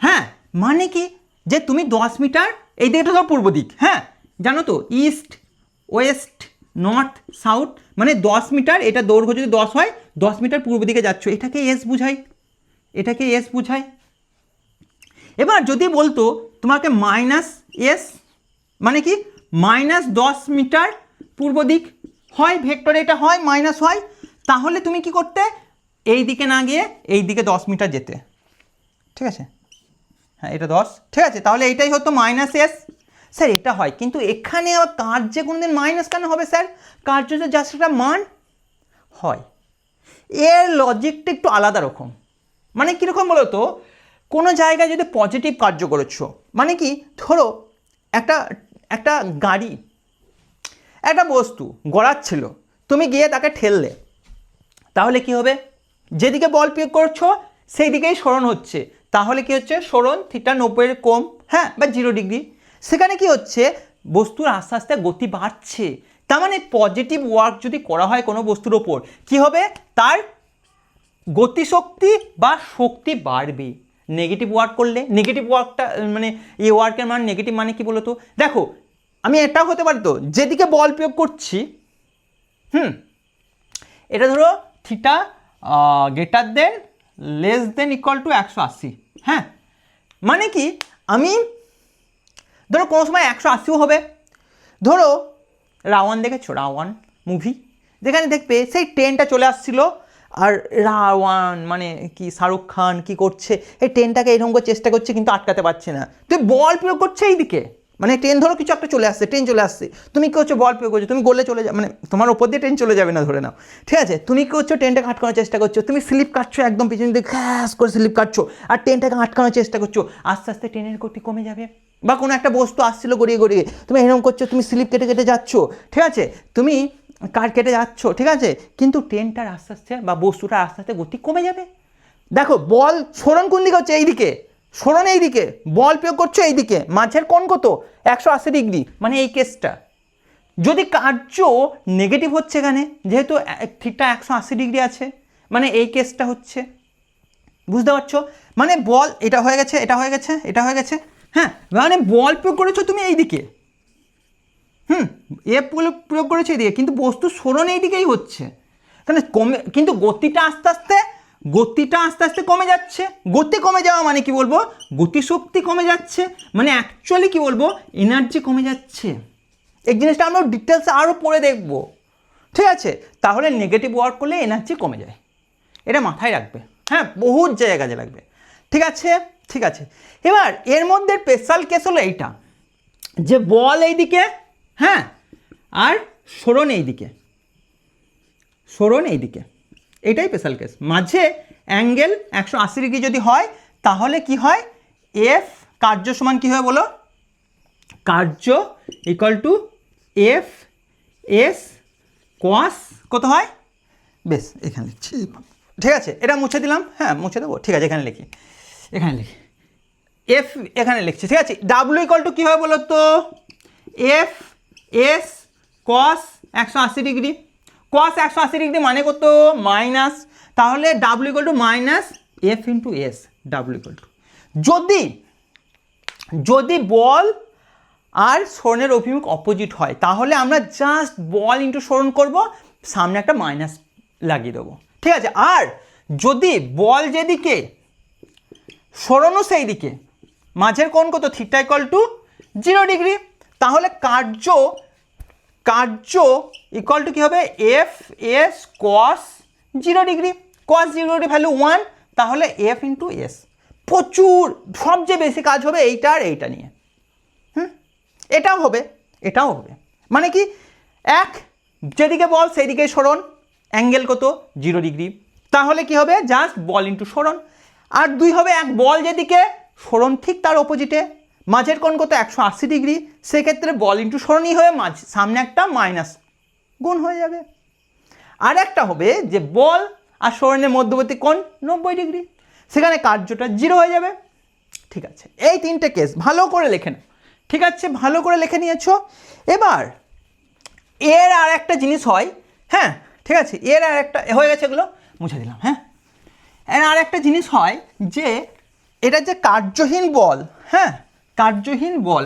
হ্যাঁ মানে কি যে তুমি 10 মিটার এই দিকটা ধরো পূর্ব দিক, হ্যাঁ জানো তো ইস্ট ওয়েস্ট নর্থ সাউথ, মানে 10 মিটার, এটা দৈর্ঘ্য যদি 10 হয় 10 মিটার পূর্ব দিকে যাচ্ছ, এটাকে এস বুঝাই, এটাকে এস বুঝাই। এবার যদি বলতো তোমাকে মাইনাস এস মানে কি -10 মিটার পূর্ব দিক হয়, ভেক্টরে এটা হয় মাইনাস হয়, তাহলে তুমি কি করতে, এই দিকে না গিয়ে এই দিকে 10 মিটার যেতে, ঠিক আছে, হ্যাঁ এটা 10, ঠিক আছে, তাহলে এইটাই হতো মাইনাস এস। স্যার এটা হয়, কিন্তু এখানে আবার কার্যে কোনোদিন মাইনাস কেন হবে স্যার? কার্য যে জাস্ট একটা মান হয়, এর লজিকটা একটু আলাদা রকম। মানে কীরকম বলো তো, কোনো জায়গায় যদি পজিটিভ কার্য করেছো, মানে কি ধরো একটা একটা গাড়ি একটা বস্তু গড়াচ্ছিল, তুমি গিয়ে তাকে ঠেললে, তাহলে কি হবে, যেদিকে বল প্রয়োগ করছো সেই দিকেই সরণ হচ্ছে, তাহলে কি হচ্ছে সরণ থিটা 90 কম, হ্যাঁ বা 0 ডিগ্রি, সেখানে কি হচ্ছে বস্তুর আস্তে আস্তে গতি বাড়ছে, তার মানে পজিটিভ ওয়ার্ক যদি করা হয় কোনো বস্তুর ওপর কি হবে, তার গতিশক্তি বা শক্তি বাড়বে। নেগেটিভ ওয়ার্ক করলে নেগেটিভ ওয়ার্কটা মানে এই ওয়ার্কের মান নেগেটিভ, মানে কি বলো তো, দেখো আমি এটাও হতে পারি তো, যেদিকে বল প্রয়োগ করছি, এটা ধরো theta greater than less than equal to 180, হ্যাঁ মানে কি আমি ধরো কোনো সময় 180ও হবে, ধরো রাওয়ান দেখেছো, রাওয়ান মুভি, যেখানে দেখবে সেই ট্রেনটা চলে আসছিল, আর রাওয়ান মানে কি শাহরুখ খান কি করছে, এই ট্রেনটাকে এরকম করে চেষ্টা করছে কিন্তু আটকাতে পারছে না, তুই বল প্রয়োগ করছে এই দিকে, মানে ট্রেন ধরো কিছু একটা চলে আসছে, ট্রেন চলে আসছে, তুমি কি হচ্ছে বল প্রয়োগ করছো, তুমি গোলে চলে যাবে, মানে তোমার ওপর দিয়ে ট্রেন চলে যাবে না ধরে নাও, ঠিক আছে, তুমি কি করছো ট্রেনটাকে আটকানোর চেষ্টা করছো, তুমি স্লিপ কাটছো একদম পিছনে দিয়ে ঘ্যাস করে স্লিপ কাটছো, আর ট্রেনটাকে আটকানোর চেষ্টা করছো, আস্তে আস্তে ট্রেনের গতি কমে যাবে, বা কোনো একটা বস্তু আসছিল গড়িয়ে গড়িয়ে, তুমি এরকম করছো, তুমি স্লিপ কেটে কেটে যাচ্ছ, ঠিক আছে, তুমি কার কেটে যাচ্ছ, ঠিক আছে, কিন্তু ট্রেনটার আস্তে আস্তে বা বস্তুটার আস্তে আস্তে গতি কমে যাবে। দেখো বল সরণ কোন দিকে হচ্ছে, এই দিকে সরণ, এই দিকে বল প্রয়োগ করছো এই দিকে, মাঝের কোণ কত 180 ডিগ্রি, মানে এই কেসটা যদি কার্য নেগেটিভ হচ্ছে এখানে, যেহেতু থিটা 180 ডিগ্রি আছে, মানে এই কেসটা হচ্ছে, বুঝতে পারছো, মানে বল এটা হয়ে গেছে, এটা হয়ে গেছে, এটা হয়ে গেছে, হ্যাঁ মানে বল প্রয়োগ করেছো তুমি এই দিকে, এ প্রয়োগ করেছে এদিকে, কিন্তু বস্তু সরণ এই দিকেই হচ্ছে, তাহলে কমে, কিন্তু গতিটা আস্তে আস্তে কমে যাচ্ছে, গতি কমে যাওয়া মানে কি বলবো, গতিশক্তি কমে যাচ্ছে, মানে অ্যাকচুয়ালি কি বলবো, এনার্জি কমে যাচ্ছে। এই জিনিসটা আমরা ডিটেলসে আরও পরে দেখবো, ঠিক আছে, তাহলে নেগেটিভ ওয়ার্ক করলে এনার্জি কমে যায়, এটা মাথায় রাখবে, হ্যাঁ বহুত জায়গায় কাজে লাগবে, ঠিক আছে, ঠিক আছে। এবার এর মধ্যে স্পেশাল কেস হলো এইটা, যে বল এইদিকে, হ্যাঁ আর সরণ এইদিকে, সরণ এইদিকে, এটাই স্পেশাল কেস, মাঝে অ্যাঙ্গেল 180 ডিগ্রি যদি হয়, তাহলে কি হয়, এফ কার্য সমান কি হয় বলো, কার্য ইকুয়াল টু এফ এস কস কত হয়, বেশ এখানে লিখছি, ঠিক আছে, এটা মুছে দিলাম, হ্যাঁ মুছে দেবো, ঠিক আছে, এখানে লিখি, এখানে লিখি এফ, এখানে লিখছি, ঠিক আছে, ডাব্লিউ ইকুয়াল টু কী হয় বলো তো, এফ এস কস 180 ডিগ্রি, কস 180 ডিগ্রি মানে কত মাইনাস, তাহলে W equal two minus F into S, W equal two, যদি বল আর সরণের অভিমুখ অপোজিট হয়, তাহলে আমরা জাস্ট বল ইন্টু সরণ করব, সামনে একটা মাইনাস লাগিয়ে দেবো, ঠিক আছে, আর যদি বল যেদিকে সরণও সেই দিকে, মাঝের কোণ কত থিটা ইকুয়াল টু 0 ডিগ্রি, তাহলে কার্য ইকুয়াল টু কী হবে, এফ এস কস 0 ডিগ্রি, কস 0 ডিগ্রি ভ্যালু 1, তাহলে এফ ইন্টু এস, প্রচুর সবচেয়ে বেশি কাজ হবে এইটা আর এইটা নিয়ে, এটাও হবে, এটাও হবে। মানে কি, এক যেদিকে বল সেই দিকে সরণ, অ্যাঙ্গেল কত 0 ডিগ্রি, তাহলে কি হবে জাস্ট বল ইন্টু সরণ। আর 2 হবে এক বল যেদিকে সরণ ঠিক তার অপোজিটে, মাঝের কোণ কত 180 ডিগ্রি, সেক্ষেত্রে বল ইন্টু সরণই হয়ে সামনে একটা মাইনাস গুণ হয়ে যাবে। আর একটা হবে যে বল আর সরণের মধ্যবর্তী কোণ 90 ডিগ্রি, সেখানে কার্যটা 0 হয়ে যাবে। ঠিক আছে, এই 3টে কেস ভালো করে লেখে নাও। ঠিক আছে, ভালো করে লিখে নিয়েছো। এবার এর আর একটা জিনিস হয়, হ্যাঁ ঠিক আছে, এর আর একটা হয়ে গেছে, এগুলো মুছে দিলাম। হ্যাঁ, এর আর একটা জিনিস হয় যে এটা যে কার্যহীন বল, হ্যাঁ কার্যহীন বল,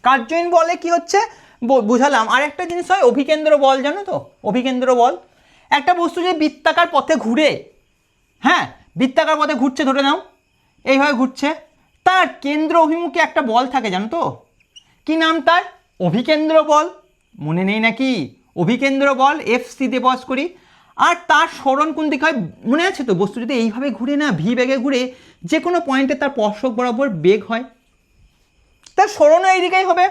কার্যহীন বলে কি হচ্ছে বুঝালাম। আর একটা জিনিস হয় অভিকেন্দ্র বল, জানো তো অভিকেন্দ্র বল। একটা বস্তু যদি বৃত্তাকার পথে ঘুরে, হ্যাঁ বৃত্তাকার পথে ঘুরছে ধরে নাও, এইভাবে ঘুরছে, তার কেন্দ্র অভিমুখে একটা বল থাকে, জানো তো কি নাম তার? অভিকেন্দ্র বল। মনে নেই নাকি? অভিকেন্দ্র বল, এফসি দিয়ে বস করি। আর তার সরণ কোন দিকে হয় মনে আছে তো? বস্তু যদি এইভাবে ঘুরে না, ভি বেগে ঘুরে, যে কোনো পয়েন্টে তার স্পর্শক বরাবর বেগ হয়, তার সরণও এই দিকেই হবে,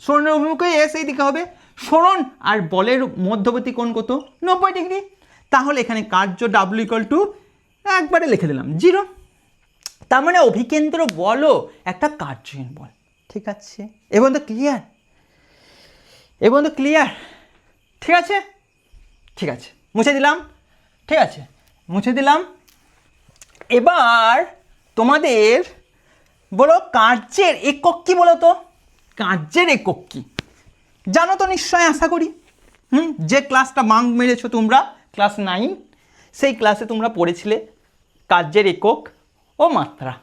সরণের অভিমুখে এস এই দিকে হবে। সরণ আর বলের মধ্যবর্তী কোণ কত 90 ডিগ্রি। তাহলে এখানে কার্য ডাব্লিউ ইকুয়াল টু একবারে লিখে দিলাম 0। তার মানে অভিকেন্দ্র বলও একটা কার্যহীন বল। ঠিক আছে, এবং তো ক্লিয়ার, এবং তো ক্লিয়ার। ঠিক আছে, ঠিক আছে, মুছে দিলাম। ঠিক আছে, মুছে দিলাম। এবার তোমাদের বলো কার্যের একক কি বলো তো? কার্যের একক কি জানো তো নিশ্চয়, আশা করি। যে ক্লাসটা বাঙ্ক মেরেছো তোমরা, ক্লাস 9, সেই ক্লাসে তোমরা পড়েছিলে কার্যের একক ও মাত্রা।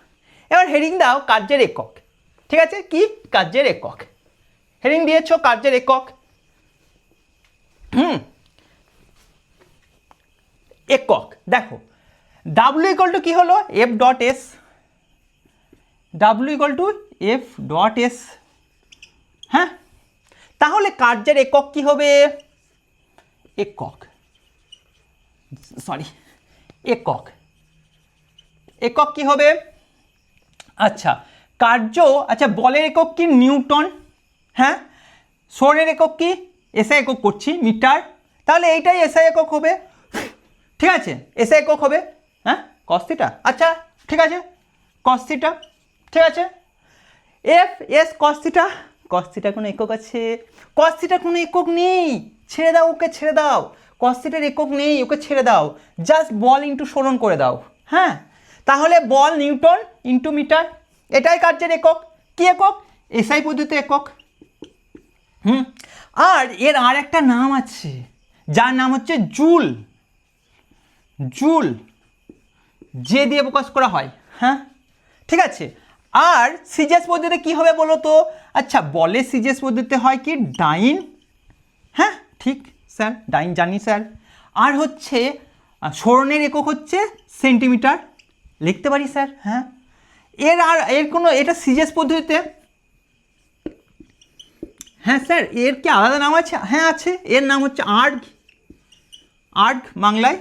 এবার হেডিং দাও কার্যের একক। ঠিক আছে, কি কার্যের একক হেডিং দিয়েছো, কার্যের একক। একক দেখো, ডাব্লিউ ইকুয়াল টু কি হলো F dot S, W equal two F dot S. হ্যাঁ, তাহলে কার্যের একক কি হবে? একক, সরি একক, একক কি হবে? আচ্ছা কার্য, আচ্ছা বলের একক কি? নিউটন। হ্যাঁ, সরণের একক কি? এসআই একক করছি মিটার, তাহলে এইটাই এসআই একক হবে। ঠিক আছে, এসআই একক হবে হ্যাঁ কস থিটা। আচ্ছা ঠিক আছে, কস থিটা। ঠিক আছে, এফ এস কস থিটা, কস থিটার কোনো একক আছে? কস থিটার কোনো একক নেই, ছেড়ে দাও ওকে, ছেড়ে দাও। কস থিটার একক নেই, ওকে ছেড়ে দাও, জাস্ট বল ইন্টু সরণ করে দাও। হ্যাঁ, তাহলে বল নিউটন ইন্টু মিটার, এটাই কার্যের একক। কি একক? এসআই পদ্ধতি একক। আর এর আর একটা নাম আছে, যার নাম হচ্ছে জুল। জুল, যে দিয়ে প্রকাশ করা হয়। হ্যাঁ ঠিক আছে, আর সিজিএস পদ্ধতিতে কি হবে বলো তো? আচ্ছা বলের সিজিএস পদ্ধতিতে হয় কি? ডাইন। হ্যাঁ ঠিক স্যার, ডাইন জানি স্যার। আর হচ্ছে সরণের একক হচ্ছে সেন্টিমিটার, লিখতে পারি স্যার। হ্যাঁ, এর আর এর কোনো, এটা সিজিএস পদ্ধতিতে। হ্যাঁ স্যার, এর কি আলাদা নাম আছে? হ্যাঁ আছে, এর নাম হচ্ছে আর্গ। আর্গ বাংলায়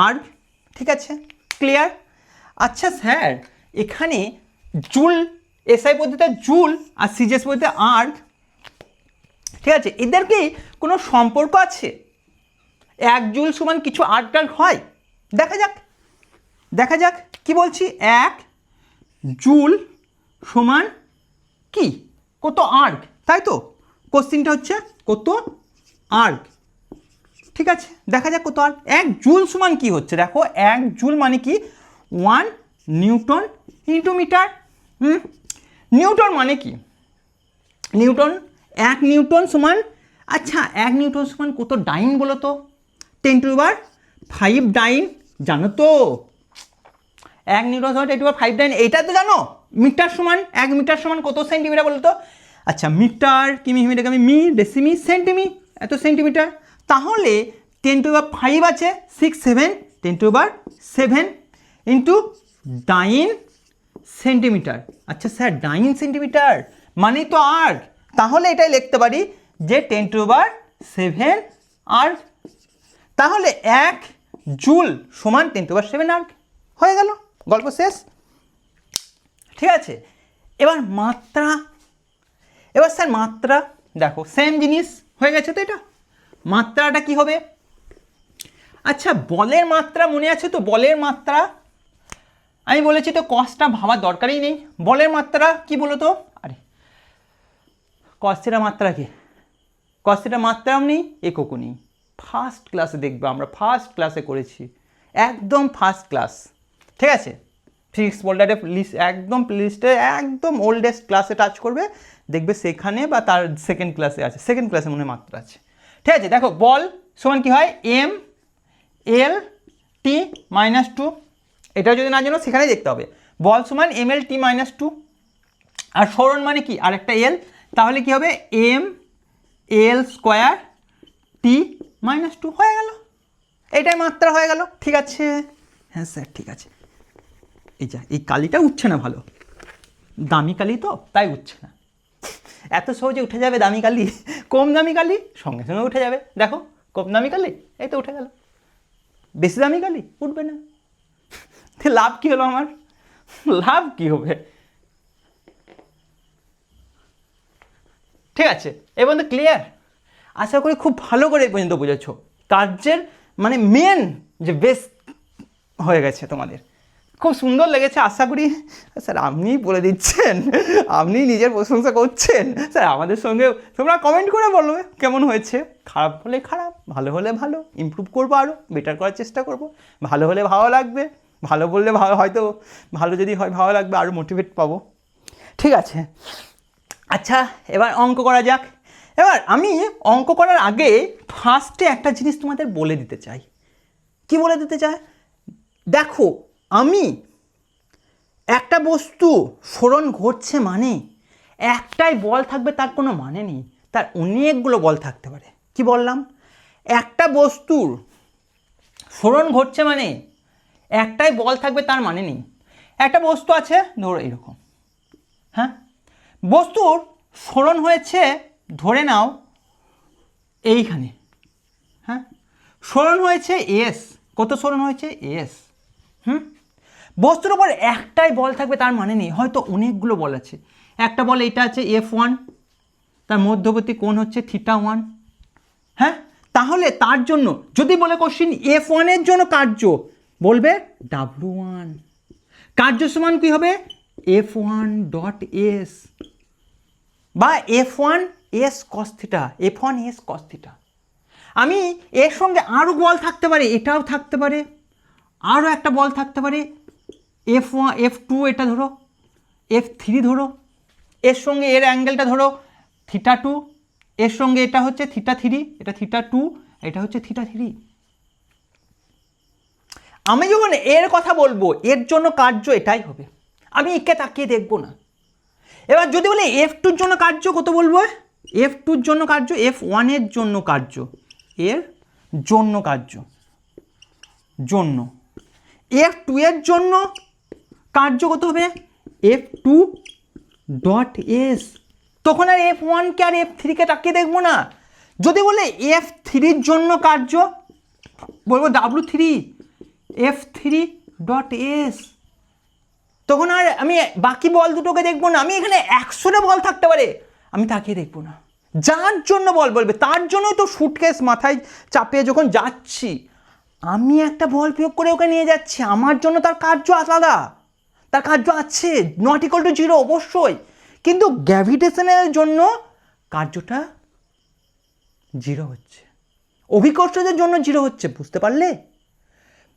আর্গ। ঠিক আছে, ক্লিয়ার। আচ্ছা স্যার, এখানে জুল, এসআই পদ্ধতিতে জুল আর সিজিএস পদ্ধতিতে আর্গ, ঠিক আছে, এদের কি কোনো সম্পর্ক আছে? 1 জুল সমান কিছু আর্গ টার্গ হয়? দেখা যাক, দেখা যাক কি বলছি। 1 জুল সমান কি কত আর্গ, তাই তো? কোশ্চিনটা হচ্ছে কত আর্গ। ঠিক আছে, দেখা যাক কত আর্গ। 1 জুল সমান কি হচ্ছে দেখো, 1 জুল মানে কি 1 নিউটন ইন্টু মিটার। নিউটন মানে কি? নিউটন, 1 নিউটন সমান, আচ্ছা 1 নিউটন সমান কত ডাইন বলো তো? 10⁵ ডাইন, জানো তো? 1 নিউটন সমান 10⁵ ডাইন, এইটা তো জানো। মিটার সমান, 1 মিটার সমান কত সেন্টিমিটার বলো তো? আচ্ছা মিটার, কিমি, হিমিটাকে আমি মি, ডেসিমি, সেন্টিমি, এত সেন্টিমিটার। তাহলে 10⁵ আছে 6 7, 10⁵ ইন্টু ডাইন সেন্টিমিটার। আচ্ছা স্যার ডাইন সেন্টিমিটার মানে তো আর্গ, তাহলে এটাই লিখতে পারি যে 10⁵ আর্গ। তাহলে 1 জুল সমান 10⁵ আর্গ, হয়ে গেল, গল্প শেষ। ঠিক আছে, এবার মাত্রা এবার স্যার মাত্রা দেখো সেম জিনিস হয়ে গেছে তো, এটা মাত্রাটা কি হবে? আচ্ছা বলের মাত্রা মনে আছে তো? বলের মাত্রা আমি বলেছি তো কসটা ভাবার দরকারই নেই। বলের মাত্রা কি বলো তো? আরে কস থিটার মাত্রা কি? কস থিটার মাত্রাও নেই, এককও নেই। ফার্স্ট ক্লাসে দেখবে, আমরা ফার্স্ট ক্লাসে করেছি, একদম ফার্স্ট ক্লাস, ঠিক আছে? ফিজিক্স ফোল্ডারে লিস্ট, একদম লিস্টে একদম ওল্ডেস্ট ক্লাসে টাচ করবে, দেখবে সেখানে বা তার সেকেন্ড ক্লাসে আছে, সেকেন্ড ক্লাসে মনে মাত্রা আছে, ঠিক আছে? দেখো বল সমান কি হয়? এম এল টি মাইনাস টু, এটা যদি না জানো সেখানেই দেখতে হবে। বল সমান এম এল টি মাইনাস টু, আর সরণ মানে কি? আর একটা এল, তাহলে কি হবে? এম এল স্কোয়ার টি মাইনাস টু, হয়ে গেল, এটাই মাত্রা হয়ে গেল, ঠিক আছে? হ্যাঁ স্যার ঠিক আছে। এই যা এই কালিটা উঠছে না, ভালো দামি কালি তো তাই উঠছে না। এত সহজে উঠে যাবে দামি কালি? কম দামি কালি সঙ্গে সঙ্গে উঠে যাবে। দেখো কম দামি কালি এই তো উঠে গেল, বেশি দামি কালি উঠবে না। লাভ কি হলো আমার? লাভ কি হবে? ঠিক আছে, এ পর্যন্ত ক্লিয়ার? আশা করি খুব ভালো করে এই পর্যন্ত বুঝেছো। কার্যের মানে মেন যে বেস হয়ে গেছে তোমাদের, খুব সুন্দর লেগেছে আশা করি। স্যার আপনিই বলে দিচ্ছেন, আপনি নিজের প্রশংসা করছেন, স্যার আমাদের সঙ্গে তোমরা কমেন্ট করে বলো কেমন হয়েছে। খারাপ হলে খারাপ, ভালো হলে ভালো, ইমপ্রুভ করবো, আরও বেটার করার চেষ্টা করব। ভালো হলে ভালো লাগবে, ভালো বললে ভালো, হয়তো ভালো যদি হয় ভালো লাগবে, আরও মোটিভেট পাবো, ঠিক আছে? আচ্ছা এবার অঙ্ক করা যাক। এবার আমি অঙ্ক করার আগে ফার্স্টে একটা জিনিস তোমাদের বলে দিতে চাই। কি বলে দিতে চাই? দেখো আমি একটা বস্তু সরণ ঘটছে মানে একটাই বল থাকবে তার কোনো মানে নেই, তার অনেকগুলো বল থাকতে পারে। কি বললাম? একটা বস্তুর সরণ ঘটছে মানে একটাই বল থাকবে তার মানে নেই। একটা বস্তু আছে ধরো এরকম, হ্যাঁ, বস্তুর সরণ হয়েছে ধরে নাও এইখানে, হ্যাঁ, সরণ হয়েছে এস, কত সরণ হয়েছে? এস। বস্তুর উপর একটাই বল থাকবে তার মানে নেই, হয়তো অনেকগুলো বল আছে। একটা বল এটা আছে F1, তার মধ্যবর্তী কোণ হচ্ছে θ1, হ্যাঁ, তাহলে তার জন্য যদি বলে কোশ্চিন F1 এর জন্য কার্য, বলবে W1, কার্য সমান কি হবে? F1 ডট এস বা F1 S cos θ, F1 S cos θ। আমি এর সঙ্গে আরও বল থাকতে পারে, এটাও থাকতে পারে, আরও একটা বল থাকতে পারে F1 F2, এটা ধরো F3 ধরো, এর সঙ্গে এর অ্যাঙ্গেলটা ধরো θ2, এর সঙ্গে এটা হচ্ছে θ3, এটা θ2, এটা হচ্ছে θ3। আমি যখন এর কথা বলবো এর জন্য কার্য এটাই হবে, আমি একে তাকিয়ে দেখবো না। এবার যদি বলে F2-র জন্য কার্য কত বলবো? F2-র জন্য কার্য, F1 এর জন্য কার্য, এর জন্য কার্য, জন্য F2 এর জন্য কার্য কত হবে? F2 dot S. তখন আর F1 কে আর F3 কে তাকিয়ে দেখবো না। যদি বলে F3-র জন্য কার্য বলবো W3, F3 ডট এস। তখন আর আমি বাকি বল দুটোকে দেখবো না। আমি এখানে 100টা বল থাকতে পারে, আমি তাকিয়ে দেখবো না। যার জন্য বল বলবে তার জন্যই তো সুটকেস মাথায় চাপিয়ে যখন যাচ্ছি, আমি একটা বল প্রয়োগ করে ওকে নিয়ে যাচ্ছি, আমার জন্য তার কার্য আলাদা, তার কার্য আছে, নট ইকুয়াল টু জিরো অবশ্যই, কিন্তু গ্র্যাভিটেশনের জন্য কার্যটা জিরো হচ্ছে, অভিকর্ষের জন্য জিরো হচ্ছে। বুঝতে পারলে?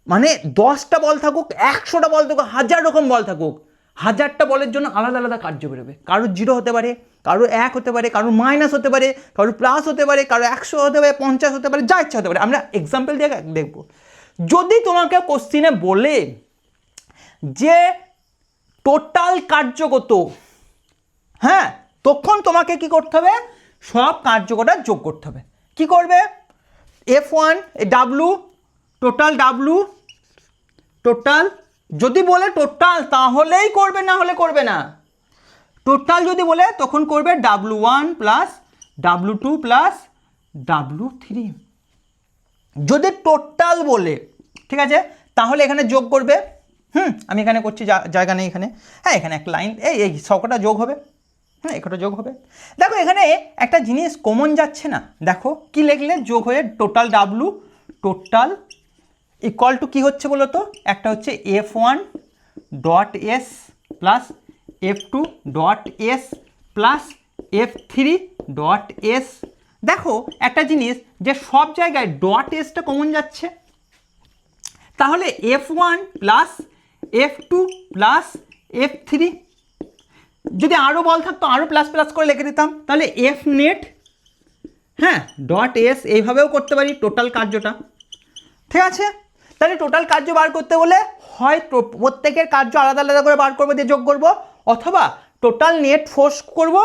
মানে 10টা বল থাকুক, 100টা বল থাকুক, 1000 রকম বল থাকুক, 1000টা বলের জন্য আলাদা আলাদা কার্য বেরোবে। কারোর জিরো হতে পারে, কারোর 1 হতে পারে, কারোর মাইনাস হতে পারে, কারোর প্লাস হতে পারে, কারোর 100 হতে পারে, 50 হতে পারে, যা ইচ্ছা হতে পারে। আমরা এক্সাম্পল দিয়ে দেখবো। যদি তোমাকে কোশ্চিনে বলে যে টোটাল কার্য কত, হ্যাঁ, তখন তোমাকে কি করতে হবে? সব কার্যকটা যোগ করতে হবে। কি করবে? F1 W, total W, total যদি বলে টোটাল তাহলেই করবে, না হলে করবে না। টোটাল যদি বলে তখন করবে W1 plus W2 plus W3। যদি টোটাল বলে, ঠিক আছে, তাহলে এখানে যোগ করবে। আমি এখানে করছি, জায়গা নেই এখানে, হ্যাঁ, এখানে একটা লাইন, এই সবকটা যোগ হবে, হ্যাঁ, একটা যোগ হবে। দেখো এখানে একটা জিনিস কমন যাচ্ছে না, দেখো কি লিখলে যোগ হয়ে total W total equal to কী হচ্ছে বলো তো, একটা হচ্ছে F1 dot S plus F2 dot S plus F3 dot S. দেখো একটা জিনিস যে সব জায়গায় ডট এসটা কমন যাচ্ছে, তাহলে F1 plus F2 plus F3, যদি আরও বল থাকতো আরও প্লাস প্লাস করে লিখে দিতাম, তাহলে এফ নেট, হ্যাঁ, ডট এস এইভাবেও করতে পারি টোটাল কার্যটা। ঠিক আছে, তাহলে টোটাল কার্য বার করতে বলে হয় প্রত্যেকের কার্য আলাদা আলাদা করে বার করবো দিয়ে যোগ করবো, অথবা টোটাল নেট ফোর্স করব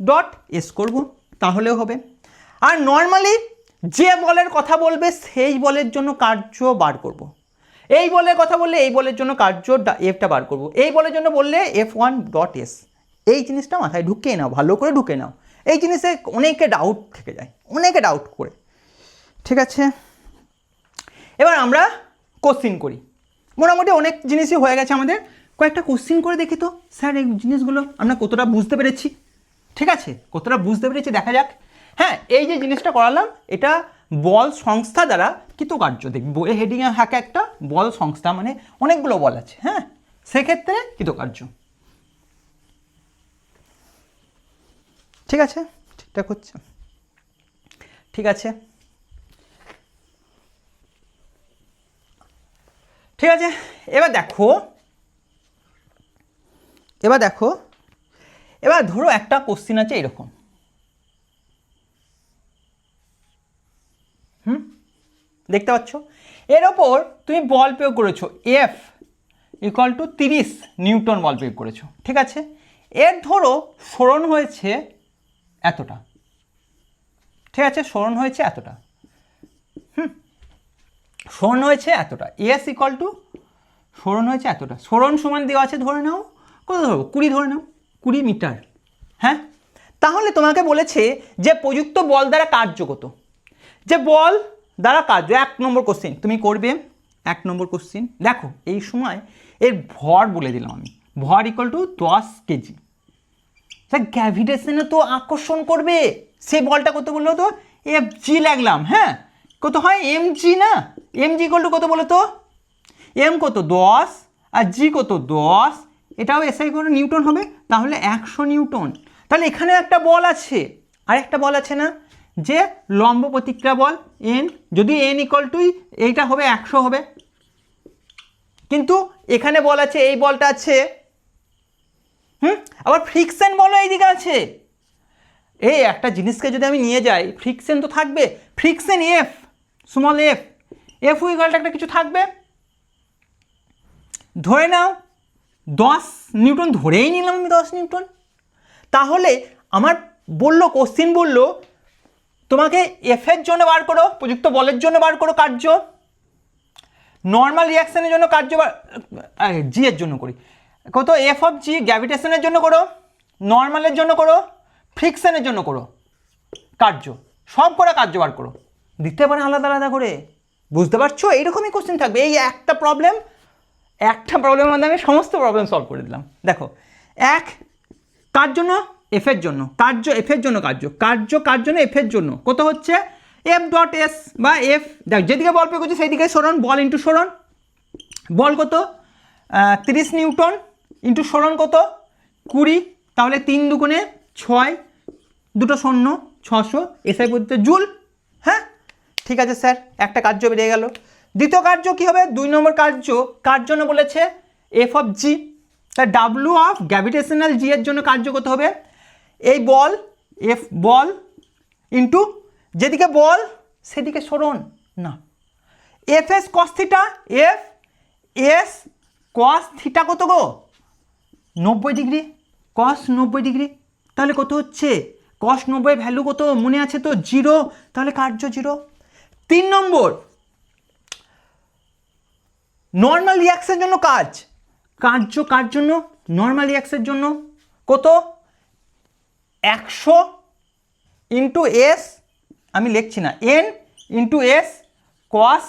ডট এস করব, তাহলেও হবে। আর নর্মালি যে বলের কথা বলবে সেই বলের জন্য কার্য বার করব। এই বলের কথা বললে এই বলের জন্য কার্য এফটা বার করব, এই বলের জন্য বললে F1 ডট এস। এই জিনিসটা মাথায় ঢুকিয়ে নাও, ভালো করে ঢুকে নাও, এই জিনিসে অনেকে ডাউট থেকে যায়, অনেকে ডাউট করে। ঠিক আছে, এবার আমরা কোশ্চিন করি। মোটামুটি অনেক জিনিসই হয়ে গেছে আমাদের, কয়েকটা কোশ্চিন করে দেখি তো স্যার এই জিনিসগুলো আমরা কতটা বুঝতে পেরেছি। ঠিক আছে, কতটা বুঝতে পেরেছি দেখা যাক। হ্যাঁ, এই যে জিনিসটা করালাম এটা বল সংস্থা দ্বারা কৃতকার্য, দেখব এই হেডিংয়ে থাকে একটা বল সংস্থা, মানে অনেকগুলো বল আছে, হ্যাঁ, সেক্ষেত্রে কৃতকার্য। ঠিক আছে, ঠিকঠাক হচ্ছে, ঠিক আছে, ঠিক আছে। এবার দেখো এবার ধরো একটা কোশ্চিন আছে এরকম, দেখতে পাচ্ছ, এর ওপর তুমি বল প্রয়োগ করেছো এফ ইকুয়াল টু 30 নিউটন বল প্রয়োগ করেছো। ঠিক আছে, এর ধরো সরণ হয়েছে এতটা। ঠিক আছে, সরণ হয়েছে এতটা, সরণ হয়েছে এতটা, এস ইকুয়াল টু সরণ হয়েছে এতটা, সরণ সমান দেওয়া আছে ধরে নাও কত ধরবো 20 ধরে নাও, 20 মিটার। হ্যাঁ, তাহলে তোমাকে বলেছে যে প্রযুক্ত বল দ্বারা কার্য কত, যে বল দ্বারা কার্য 1 নম্বর কোশ্চিন তুমি করবে। 1 নম্বর কোশ্চিন দেখো, এই সময় এর ভর বলে দিলাম আমি, ভর ইকুয়াল টু 10 কেজি। স্যার গ্র্যাভিটেশনে তো আকর্ষণ করবে, সেই বলটা কত বললো তো এফ জি লাগলাম। হ্যাঁ, কত হয় এম জি, না এম জি ইকুয়াল টু কত বলো তো, এম কত 10 আর জি কত 10, এটাও এসআই করে নিউটন হবে, তাহলে 100 নিউটন। তাহলে এখানে একটা বল আছে, আর একটা বল আছে না, যে লম্ব প্রতিক্রিয়া বল এন, যদি এন ইকুয়াল টু এইটা হবে 100 হবে, কিন্তু এখানে বল আছে, এই বলটা আছে, আবার ফ্রিকশন বলও এইদিকে আছে। এই একটা জিনিসকে যদি আমি নিয়ে যাই, ফ্রিকশন তো থাকবে, friction F small F, F ইকুয়ালটা একটা কিছু থাকবে, ধরে নাও 10 নিউটন, ধরেই নিলাম আমি 10 নিউটন। তাহলে আমার বললো কোশ্চিন বললো তোমাকে এফের জন্য বার করো, প্রযুক্ত বলের জন্য বার করো কার্য, নর্মাল রিয়াকশনের জন্য কার্য জি এর জন্য করি, কত এফ অফ জি, গ্র্যাভিটেশনের জন্য করো, নর্মালের জন্য করো, ফ্রিকশনের জন্য করো কার্য, সব করে কার্য বার করো, দিতে পারে আলাদা আলাদা করে। বুঝতে পারছো, এইরকমই কোশ্চেন থাকবে। এই একটা প্রবলেমের মধ্যে আমি সমস্ত প্রবলেম সলভ করে দিলাম। দেখো, এক কার জন্য এফের জন্য কার্য, এফের জন্য কার্য, কার জন্য এফের জন্য কত হচ্ছে এফ ডট এস বা এফ, দেখ যেদিকে বল প্রয়োগ করছে সেই দিকে সরণ, বল ইন্টু সরণ, বল কত 30 নিউটন ইন্টু সরণ কত 20, তাহলে 3 দুগুণে 6, দুটো শূন্য 600 এসআই পদ্ধতিতে জুল। হ্যাঁ, ঠিক আছে স্যার, একটা কার্য বেরিয়ে গেল। দ্বিতীয় কার্য কি হবে, 2 নম্বর কার্য, কার জন্য বলেছে এফ অফ জি, তা ডাব্লু অফ গ্র্যাভিটেশনাল জি এর জন্য কার্য কত হবে, এই বল এফ বল ইন্টু যেদিকে বল সেদিকে সরণ, না F S cos theta, F S cos theta কত গো 90 ডিগ্রি, কস 90 ডিগ্রি, তাহলে কত হচ্ছে কস 90 ভ্যালু কত মনে আছে তো 0, তাহলে কার্য 0। 3 নম্বর নর্মাল রিয়াকশনের জন্য কার জন্য নর্মাল রিয়াকশনের জন্য কত 100 ইন্টু এস, আমি লিখছি না, এন ইন্টু এস কস,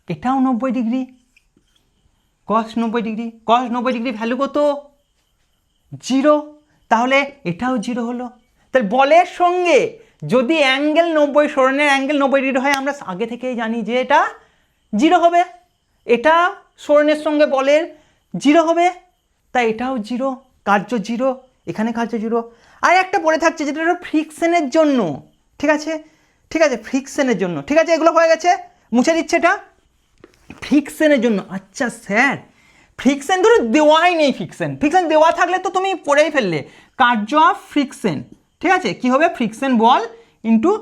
এটাও 90 degree, cos 90 degree, cos 90 degree value কত 0, তাহলে এটাও 0 হলো। তাহলে বলের সঙ্গে যদি অ্যাঙ্গেল 90, সরণের অ্যাঙ্গেল 90 ডিগ্রি হয়, আমরা আগে থেকেই জানি যে এটা 0 হবে। এটা সরণের সঙ্গে বলের 0 হবে, তাই এটাও 0, কার্য 0, এখানে কার্য 0। আর একটা পড়ে থাকছে যেটা হলো ফ্রিকশনের জন্য, ঠিক আছে, ঠিক আছে, ফ্রিকশনের জন্য, ঠিক আছে, এগুলো হয়ে গেছে, মুছে দিচ্ছে এটা। ফ্রিকশনের জন্য, আচ্ছা স্যার ফ্রিকশন ধরো দেওয়াই নেই, ফ্রিকশন দেওয়া থাকলে তো তুমি পড়েই ফেললে, কার্য অফ ফ্রিকশন, ঠিক আছে, কি হবে, ফ্রিকশন বল ইন্টু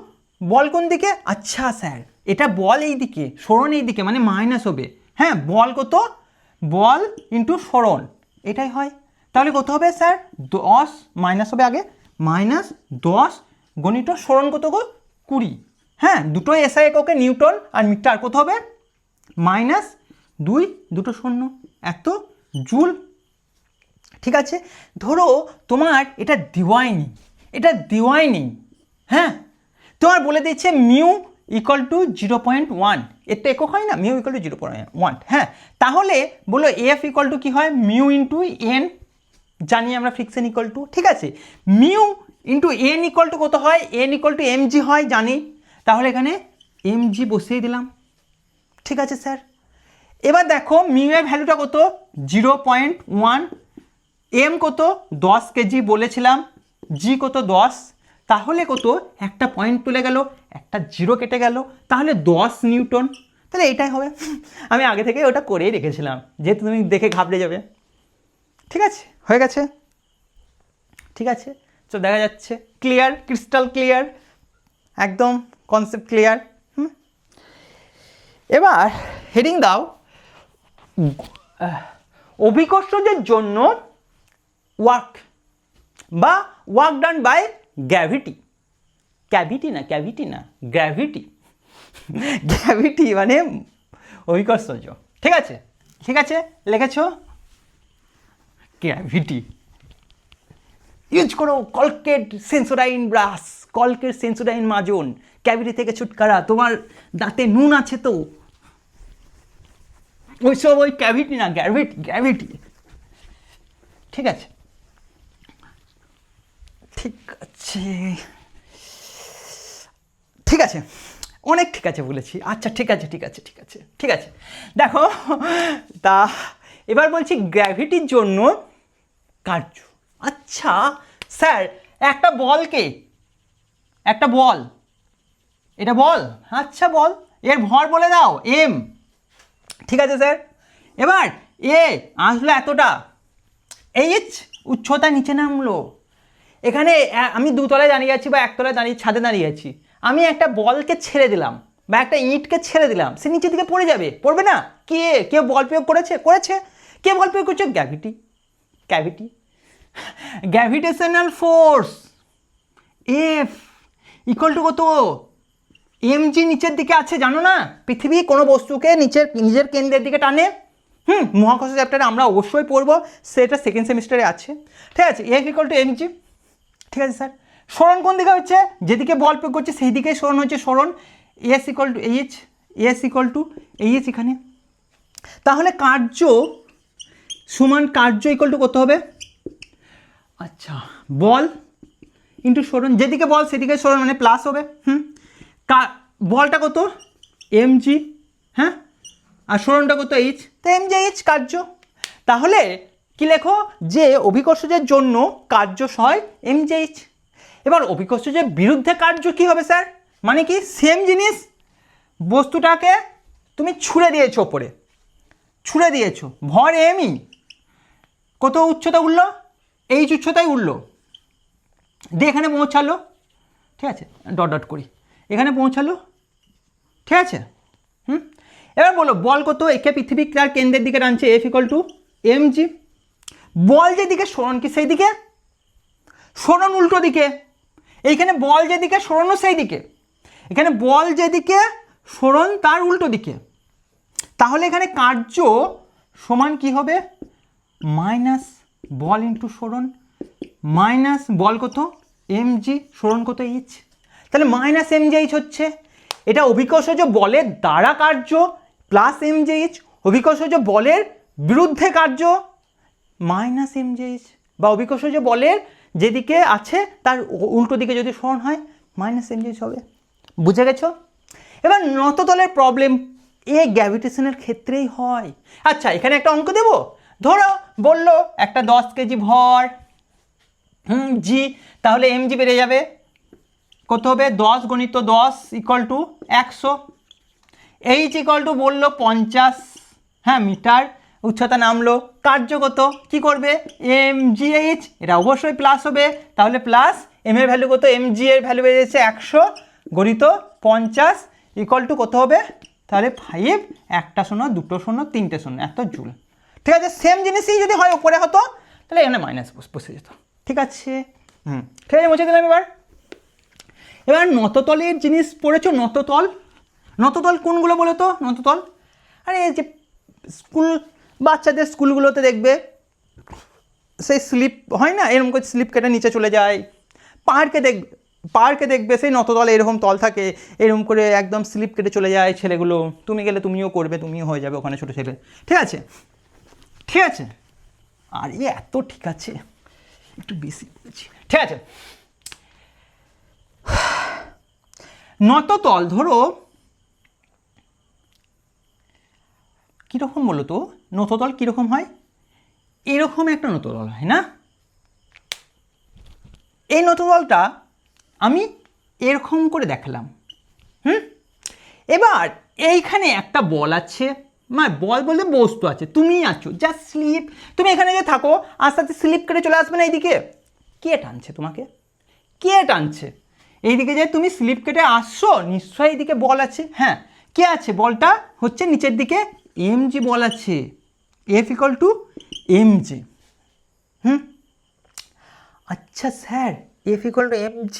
বল কোন দিকে, আচ্ছা স্যার এটা বল এই দিকে, সরণ এই দিকে, মানে মাইনাস হবে, হ্যাঁ, বল কত, বল ইন্টু সরণ, এটাই হয়। তাহলে কত হবে স্যার, 10 মাইনাস হবে আগে, -10 গণিত সরণ কত গো, 20, হ্যাঁ, দুটো এসআই এককে নিউটন আর মিটার, কত হবে -2, দুটো শূন্য, এত জুল, ঠিক আছে। ধরো তোমার এটা দেওয়াই নেই, হ্যাঁ, তোমার বলে দিচ্ছে মিউ ইকুয়াল টু 0.1, এর তো একক হয় না, মিউ ইকুয়াল টু 0.1, হ্যাঁ, তাহলে বলো এফ ইকুয়াল টু কী হয়, মিউ ইন্টু এন, জানি আমরা ফ্রিকশন ইকুয়াল টু, ঠিক আছে, mu into N equal to কত হয়, N equal to M g হয় জানি, তাহলে এখানে এম জি বসিয়ে দিলাম, ঠিক আছে স্যার। এবার দেখো মিউ এর ভ্যালুটা কত, 0.1, এম কত 10 কেজি বলেছিলাম, জি কত 10, তাহলে কত, একটা পয়েন্ট তুলে গেল, একটা 0 কেটে গেল, তাহলে 10 নিউটন, তাহলে এটাই হবে। আমি আগে থেকে ওটা করেই রেখেছিলাম, যেহেতু তুমি দেখে ঘাবড়ে যাবে, ঠিক আছে, হয়ে গেছে, ঠিক আছে, তো দেখা যাচ্ছে ক্লিয়ার, ক্রিস্টাল ক্লিয়ার, একদম কনসেপ্ট ক্লিয়ার। এবার হেডিং দাও, অভিকর্ষজের জন্য ওয়ার্ক বা work done by gravity, gravity মানে অভিকর্ষজ, ঠিক আছে, ঠিক আছে, লিখেছো গ্র্যাভিটি, ইউজ করো কলকেট সেন্সোডাইন ব্রাশ, কলকেট সেন্সোডাইন মাজন, ক্যাভিটি থেকে ছুটকারা, তোমার দাঁতে নুন আছে তো, ওইসব ওই ক্যাভিটি না, গ্র্যাভিটি, ঠিক আছে, ঠিক আছে, ঠিক আছে, অনেক ঠিক আছে বলেছি, আচ্ছা ঠিক আছে, ঠিক আছে, ঠিক আছে, ঠিক আছে, দেখো তা এবার বলছি গ্র্যাভিটির জন্য কার্য। আচ্ছা স্যার একটা বলকে, একটা বল, এটা বল, আচ্ছা বল, এর ভর বলে দাও এম, ঠিক আছে স্যার। এবার এ আসলো এতটা, এইচ উচ্চতা নিচে নামলো, এখানে আমি দুতলায় দাঁড়িয়ে আছি বা একতলায় দাঁড়িয়ে, ছাদে দাঁড়িয়ে আছি, আমি একটা বলকে ছেড়ে দিলাম বা একটা ইঁটকে ছেড়ে দিলাম, সে নিচের দিকে পড়ে যাবে, পড়বে না, কেউ বল প্রয়োগ করেছে, কে বল প্রয়োগ করছে, gravity, gravitational force F equal to কত, এম জি নিচের দিকে আছে, জানো না, পৃথিবী কোনো বস্তুকে নিজের কেন্দ্রের দিকে টানে, মহাকর্ষ চ্যাপ্টারে আমরা অবশ্যই পড়বো, সেটা সেকেন্ড সেমিস্টারে আছে, ঠিক আছে, F equal to M g, ঠিক আছে স্যার। সরণ কোন দিকে হচ্ছে, যেদিকে বল প্রয়োগ করছে সেই দিকেই সরণ হচ্ছে, সরণ এস ইকুয়াল টু এইচ, এখানে, তাহলে কার্য সমান কার্য ইকুয়াল টু কত হবে, আচ্ছা বল ইন্টু সরণ, যেদিকে বল সেদিকে সরণ মানে প্লাস হবে, বলটা কত এম জি, হ্যাঁ, আর সরণটা কত এইচ, তো এম জি এইচ কার্য। তাহলে কি লেখো, যে অভিকর্ষজের জন্য কার্য হয় এম জি এইচ। এবার অভিকর্ষজের বিরুদ্ধে কার্য কি হবে স্যার, মানে কি সেম জিনিস, বস্তুটাকে তুমি ছুঁড়ে দিয়েছো ওপরে, ভর এমই, কত উচ্চতা উঠলো, এইচ উচ্চতায় উঠলো, দিয়ে এখানে পৌঁছালো, ঠিক আছে, ডট করি, এখানে পৌঁছালো, ঠিক আছে, এবার বলো বল কত, একে পৃথিবী তার কেন্দ্রের দিকে টানছে, F equal to M G, বল যেদিকে সরণ কি সেই দিকে, সরণ উল্টো দিকে, এইখানে বল যেদিকে সরণও সেই দিকে, এখানে বল যেদিকে সরণ তার উল্টো দিকে, তাহলে এখানে কার্য সমান কি হবে, মাইনাস বল ইন্টু সরণ, মাইনাস বল কত এম জি, সরণ কত এইচ, তাহলে মাইনাস এম জি এইচ হচ্ছে, এটা অভিকর্ষজ বলের দ্বারা কার্য প্লাস এম জি এইচ, অভিকর্ষজ বলের বিরুদ্ধে কার্য মাইনাস এম জি এইচ, বা অভিকর্ষজ বলের যেদিকে আছে তার উল্টো দিকে যদি সরণ হয় মাইনাস এমজি হবে। বুঝে গেছো? এবার নততলের প্রবলেম এ গ্র্যাভিটেশনের ক্ষেত্রেই হয়। আচ্ছা, এখানে একটা অঙ্ক দেবো। ধরো বললো একটা 10 কেজি ভর জি, তাহলে এমজি বেড়ে যাবে কত হবে? 10 × 10 = 100। এইচ = বললো 50 মিটার, উচ্চতা নামলো। কার্য কত? কী করবে? mgh, এটা অবশ্যই প্লাস হবে, তাহলে প্লাস এম এর ভ্যালু কত? mg এর ভ্যালু বেরিয়েছে 100 × 50 = কত হবে? তাহলে 5, 1টা 0, 2টো 0, 3টে 0, এত জুল। ঠিক আছে, সেম জিনিসই যদি হয় উপরে হতো তাহলে এখানে মাইনাস বসে যেত। ঠিক আছে, ঠিক আছে, মুছে দিলাম। এবার নততলের জিনিস পড়েছো। নততল কোনগুলো বলো তো? নততল, আরে এই যে বাচ্চাদের স্কুলগুলোতে দেখবে সেই স্লিপ হয় না, এরকম করে স্লিপ কেটে নিচে চলে যায়। পার্কে দেখবে সেই নততলে এরকম তল থাকে, এরকম করে একদম স্লিপ কেটে চলে যায় ছেলেগুলো। তুমি গেলে তুমিও করবে, তুমিও হয়ে যাবে ওখানে ছোটো ছেলে। ঠিক আছে, ঠিক আছে। আর এত ঠিক আছে, একটু বেশি বলেছি। ঠিক আছে, নততল ধরো কীরকম বলো তো? নততল কীরকম হয়? এরকম একটা নততল হয় না? এই নততলটা আমি এরকম করে দেখালাম। এবার এইখানে একটা বল আছে, বল বলতে বস্তু আছে, তুমি আছো, জাস্ট স্লিপ। তুমি এখানে যে থাকো আস্তে আস্তে স্লিপ করে চলে আসবে না এইদিকে। কে টানছে তোমাকে? কে টানছে? এইদিকে যে তুমি স্লিপ কেটে আসছো, নিশ্চয়ই এইদিকে বল আছে। হ্যাঁ, কে আছে? বলটা হচ্ছে নিচের দিকে mg বল আছে, F = mg। আচ্ছা স্যার, F = mg,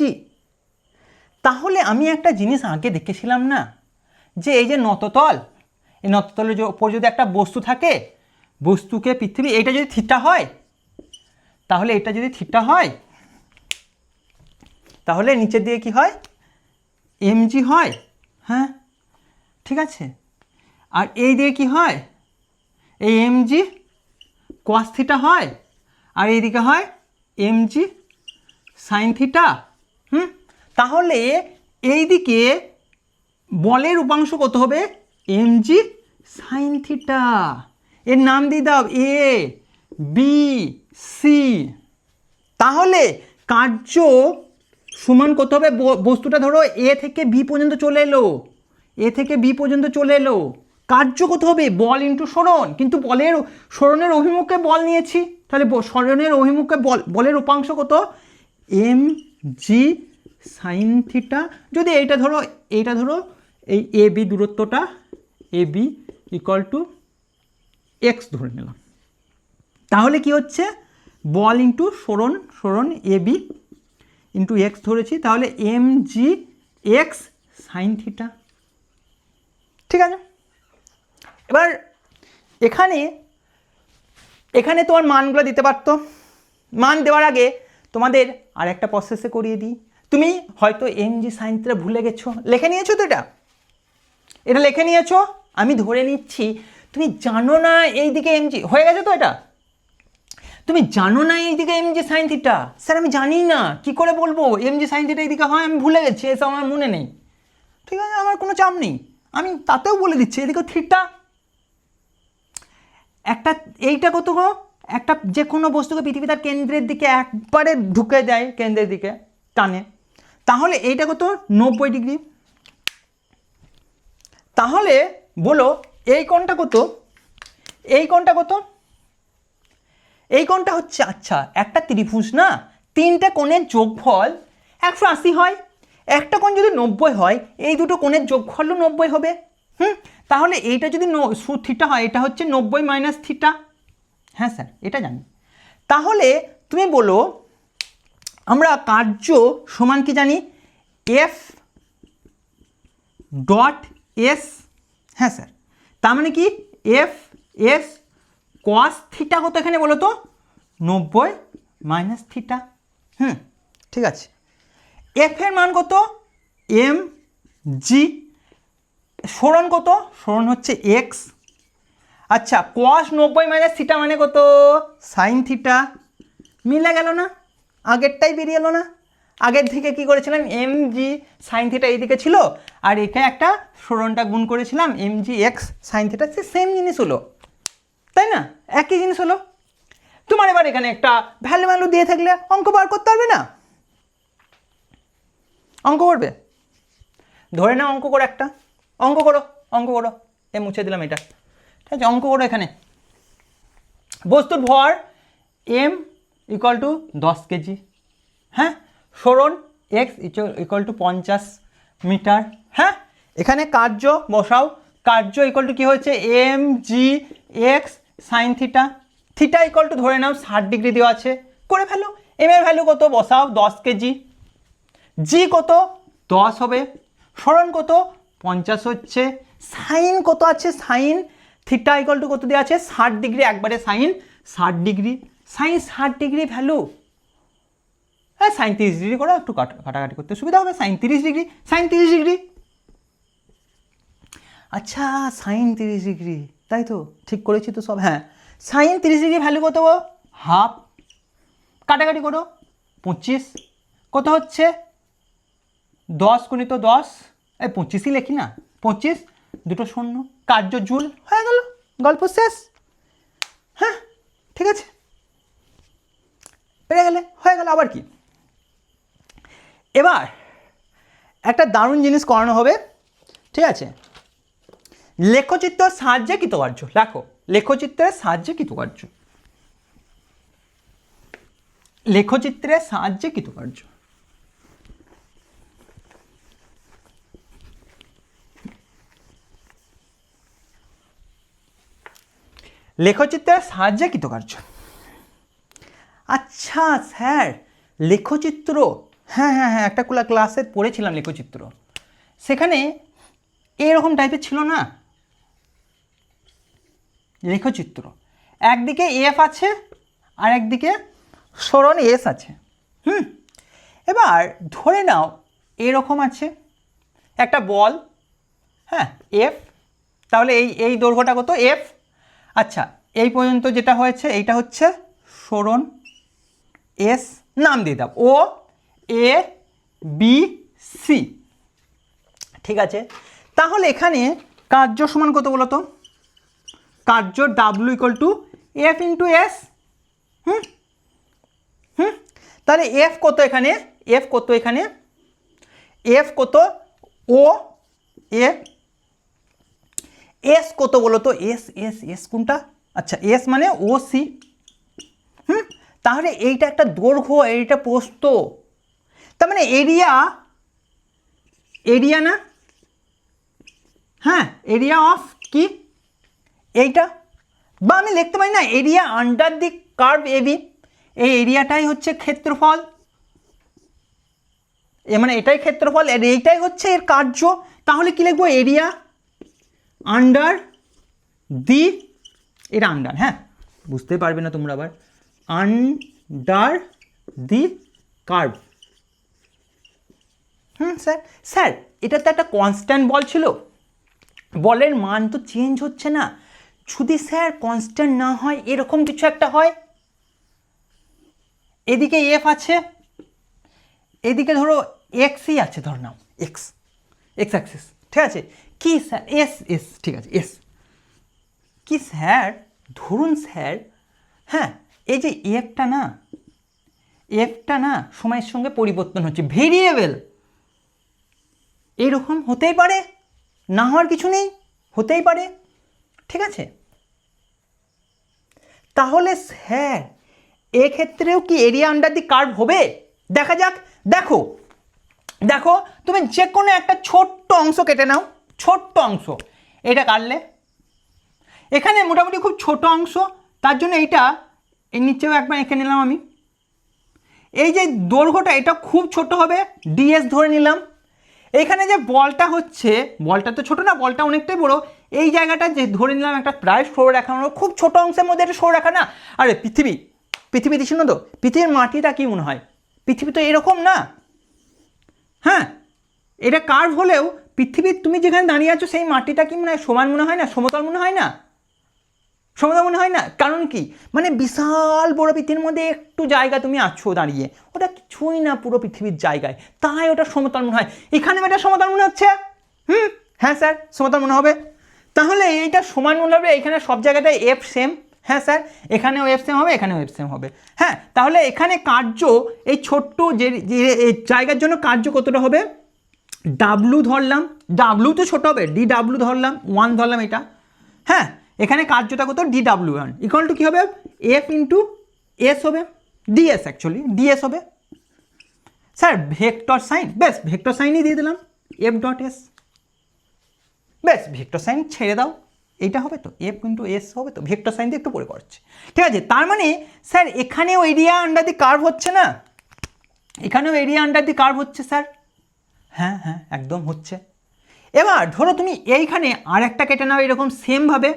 তাহলে আমি একটা জিনিস আগে দেখেছিলাম না, যে এই যে নততল, এই নততলের ওপর যদি একটা বস্তু থাকে, বস্তুকে পৃথিবী, এইটা যদি থিটা হয়, তাহলে এটা যদি থিটা হয় তাহলে নিচের দিকে কি হয়? mg হয়। হ্যাঁ, ঠিক আছে। আর এই দিকে কি হয়? এই mg cos থিটা হয়, আর এইদিকে হয় mg sin থিটা। তাহলে এইদিকে বলের উপাংশ কত হবে? mg sin theta. এর নাম দিয়ে দাও এ বি সি। তাহলে কার্য সমান কত হবে? বস্তুটা ধরো এ থেকে বি পর্যন্ত চলে এলো, কার্য কত হবে? বল ইন্টু সরণ। কিন্তু সরণের অভিমুখে বল নিয়েছি, তাহলে সরণের অভিমুখে বলের উপাংশ কত? mg sin theta. যদি এইটা ধরো এই এ বি দূরত্বটা, এ বি = x ধরে নিলাম, তাহলে কি হচ্ছে? বল ইন্টু সরণ এ বি ইন্টু x ধরেছি, তাহলে mg x sin থিটা। ঠিক আছে, এবার এখানে তোমার মানগুলো দিতে পারতো। মান দেওয়ার আগে তোমাদের আর একটা প্রসেসে করিয়ে দিই। তুমি হয়তো mg sin থিটা ভুলে গেছো, লিখে নিয়েছো তো? এটা লিখে নিয়েছো, আমি ধরে নিচ্ছি তুমি জানো না এইদিকে mg হয়ে গেছে তো। এটা তুমি জানো না এইদিকে mg sin থিটা। স্যার আমি জানি না, কি করে বলবো mg sin থিটা এইদিকে হয়? আমি ভুলে গেছি, এসব আমার মনে নেই। ঠিক আছে, আমার কোনো চাপ নেই, আমি তাতেও বলে দিচ্ছি এদিকে থিটা। একটা এইটা কত গো? একটা যে কোনো বস্তুকে পৃথিবী তার কেন্দ্রের দিকে একবারে ঢুকে দেয়, কেন্দ্রের দিকে টানে, তাহলে এইটা কত? 90 ডিগ্রি। তাহলে বলো এই কোণটা কত? এই কোণটা কত? এই কোণটা হচ্ছে, আচ্ছা একটা ত্রিভুজ না, তিনটে কোণের যোগফল 180 হয়। একটা কোণ যদি 90 হয়, এই দুটো কোণের যোগফলও 90 হবে। তাহলে এইটা যদি থিটা হয়, এটা হচ্ছে 90 - থিটা। হ্যাঁ স্যার, এটা জানি। তাহলে তুমি বলো আমরা কার্য সমান কি জানি? F dot S. হ্যাঁ স্যার, তার মানে কি এফ এস কস থিটা কত এখানে বলো তো? 90 - থিটা। ঠিক আছে, এফ এর মান কত? M g. সরণ কত? সরণ হচ্ছে এক্স। আচ্ছা, cos 90 - থিটা মানে কত? Sine theta. মিলে গেল না? আগেরটাই বেরিয়ে এলো না? আগের দিকে কি করেছিলাম, এম জি সাইন থিটা এইদিকে ছিল, আর এখানে একটা সরণটা গুণ করেছিলাম এম জি এক্স সাইন থিটা, সে সেম জিনিস হলো, তাই না? একই জিনিস হলো। তোমার এবার এখানে একটা ভ্যালু ভ্যালু দিয়ে থাকলে অঙ্ক বার করতে পারবে না? অঙ্ক করবে? ধরে নাও অঙ্ক করো, একটা অঙ্ক করো, অঙ্ক করো, এ মুছে দিলাম এটা, ঠিক আছে? অঙ্ক করো। এখানে বস্তুর ভর এম ইকুয়াল টু 10 কেজি, হ্যাঁ, সরণ এক্স ইকুয়াল টু 50 মিটার, হ্যাঁ। এখানে কার্য বসাও, কার্য ইকুয়াল টু কী হয়েছে, m G x sine theta, theta equal to ধরে নাও 60 ডিগ্রি দেওয়া আছে, করে ফেলো। এম এর ভ্যালু কত বসাও, 10 কেজি, জি কত 10 হবে, সরণ কত 50 হচ্ছে, সাইন কত আছে, সাইন থিটা ইকুয়াল টু কত দেওয়া আছে, 60 ডিগ্রি, একবারে sine 60 degree, sine 60 degree value, হ্যাঁ সাইন 30 ডিগ্রি করো, একটু কাটাকাটি করতে সুবিধা হবে, সাইন 30 ডিগ্রি, সাইন 30 ডিগ্রি, আচ্ছা সাইন 30 ডিগ্রি, তাই তো ঠিক করেছি তো সব, হ্যাঁ। সাইন 30 ডিগ্রি ভ্যালু কত, হাফ, কাটাকাটি করো 25, কত হচ্ছে 10 গুণিত 10, এই 25ই লেখি না, 25 দুটো শূন্য, কার্য জুল, হয়ে গেল, গল্প শেষ, হ্যাঁ ঠিক আছে, পেরে গেলে, হয়ে গেল। আবার কি, এবার একটা দারুণ জিনিস করানো হবে, ঠিক আছে? লেখচিত্রের সাহায্যে কৃতকার্য, লেখো লেখচিত্রের সাহায্যে কৃতকার্য, লেখচিত্রের সাহায্যে কৃতকার্য। লেখচিত্রের সাহায্যে কৃতকার্য, আচ্ছা স্যার লেখচিত্র, হ্যাঁ হ্যাঁ হ্যাঁ, একটা ক্লাসে পড়েছিলাম লেখচিত্র, সেখানে এরকম টাইপের ছিল না লেখচিত্র, একদিকে এফ আছে আর একদিকে সরণ এস আছে, এবার ধরে নাও এরকম আছে একটা বল, হ্যাঁ এফ, তাহলে এই দৈর্ঘ্যটা কত এফ, আচ্ছা এই পর্যন্ত যেটা হয়েছে এইটা হচ্ছে সরণ এস, নাম দিয়ে দাও ও এ বি সি, ঠিক আছে? তাহলে এখানে কার্য সমান কত বলো তো, কার্য W equal two F into S, তাহলে এফ কত এখানে, এফ কত এখানে, এফ কত ও এ, এস কত বলো তো, এস এস এস কোনটা, আচ্ছা এস মানে ও সি, তাহলে এইটা একটা দৈর্ঘ্য, এইটা প্রস্থ, তার মানে এরিয়া, এরিয়া না, হ্যাঁ এরিয়া অফ কি এইটা, বা আমি লিখতে পারি না area under the curve AB, এই এরিয়াটাই হচ্ছে ক্ষেত্রফল, মানে এটাই ক্ষেত্রফল, আর এইটাই হচ্ছে এর কার্য, তাহলে কি লিখবো, এরিয়া আন্ডার দি, এটা আন্ডার, হ্যাঁ বুঝতে পারবে না তোমরা, আবার under the curve, sir sir এটা তো একটা কনস্ট্যান্ট বল ছিল, বলের মান তো চেঞ্জ হচ্ছে না, যদি স্যার কনস্ট্যান্ট না হয় এরকম কিছু একটা হয়, এদিকে এফ আছে, এদিকে ধরো এক্সই আছে, ধর নাও এক্স, এক্স অ্যাক্সিস, ঠিক আছে, কি স্যার এস এস, ঠিক আছে এস, কি স্যার ধরুন স্যার, হ্যাঁ এই যে এফটা না, এফটা না সময়ের সঙ্গে পরিবর্তন হচ্ছে, ভেরিয়েবল, এরকম হতেই পারে, না হওয়ার কিছু নেই, হতেই পারে, ঠিক আছে? তাহলে স্যার এক্ষেত্রেও কি এরিয়া আন্ডার দি কার্ভ হবে? দেখা যাক, দেখো দেখো তুমি যে কোনো একটা ছোট্ট অংশ কেটে নাও, ছোট্ট অংশ, এটা কাটলে এখানে মোটামুটি খুব ছোট অংশ, তার জন্য এইটা এর নিচেও একবার এঁকে নিলাম আমি, এই যে দৈর্ঘ্যটা এটা খুব ছোট হবে, ডিএস ধরে নিলাম, এখানে যে বলটা হচ্ছে, বলটা তো ছোট না, বলটা অনেকটাই বড়, এই জায়গাটা যে ধরে নিলাম একটা প্রায় সৌররেখা, খুব ছোট অংশের মধ্যে একটা সৌররেখা না, আরে পৃথিবী দিচ্ছিল তো, পৃথিবীর মাটিটা কি মনে হয়, পৃথিবী তো এরকম না, হ্যাঁ এটা কার্ভ হলেও পৃথিবীর তুমি যেখানে দাঁড়িয়ে আছো সেই মাটিটা কি মনে হয় সমান মনে হয় না, সমতল মনে হয় না, সমতল মনে হয় না? কারণ কি, মানে বিশাল বড় পৃথিবীর মধ্যে একটু জায়গা তুমি আছো দাঁড়িয়ে, ওটা কিছুই না পুরো পৃথিবীর জায়গায়, তাই ওটা সমতল মনে হয়। এখানে এটা সমতল মনে হচ্ছে। হ্যাঁ স্যার, সমতল মনে হবে। তাহলে এইটা সমান মনে হবে, এখানে সব জায়গাটায় এফ সেম। হ্যাঁ স্যার, এখানেও এফ সেম হবে, এখানেও এফ সেম হবে। হ্যাঁ, তাহলে এখানে কার্য এই ছোট্ট যে জায়গার জন্য কার্য কতটা হবে, ডাব্লু ধরলাম, ডাব্লু তো ছোট হবে, ডি ডাব্লু ধরলাম, 1 ধরলাম এটা। হ্যাঁ, এখানে কার্যটা কত, ডি ডাব্লু 1 ইকুয়াল টু কী হবে, এফ ইন্টু এস হবে, ডিএস, অ্যাকচুয়ালি ডিএস হবে। স্যার ভেক্টর সাইন, বেশ ভেক্টর সাইনই দিয়ে দিলাম, এফ ডট এস। বেশ ভেক্টর সাইন ছেড়ে দাও, এইটা হবে তো, এফ ইন্টু এস হবে তো, ভেক্টর সাইন দিয়ে একটু পরে করছে। ঠিক আছে, তার মানে স্যার এখানেও এরিয়া আন্ডার দি কার্ভ হচ্ছে না, এখানেও এরিয়া আন্ডার দি কার্ভ হচ্ছে স্যার। হ্যাঁ হ্যাঁ, একদম হচ্ছে। এবার ধরো তুমি এইখানে আর একটা কেটে নাও এরকম সেমভাবে,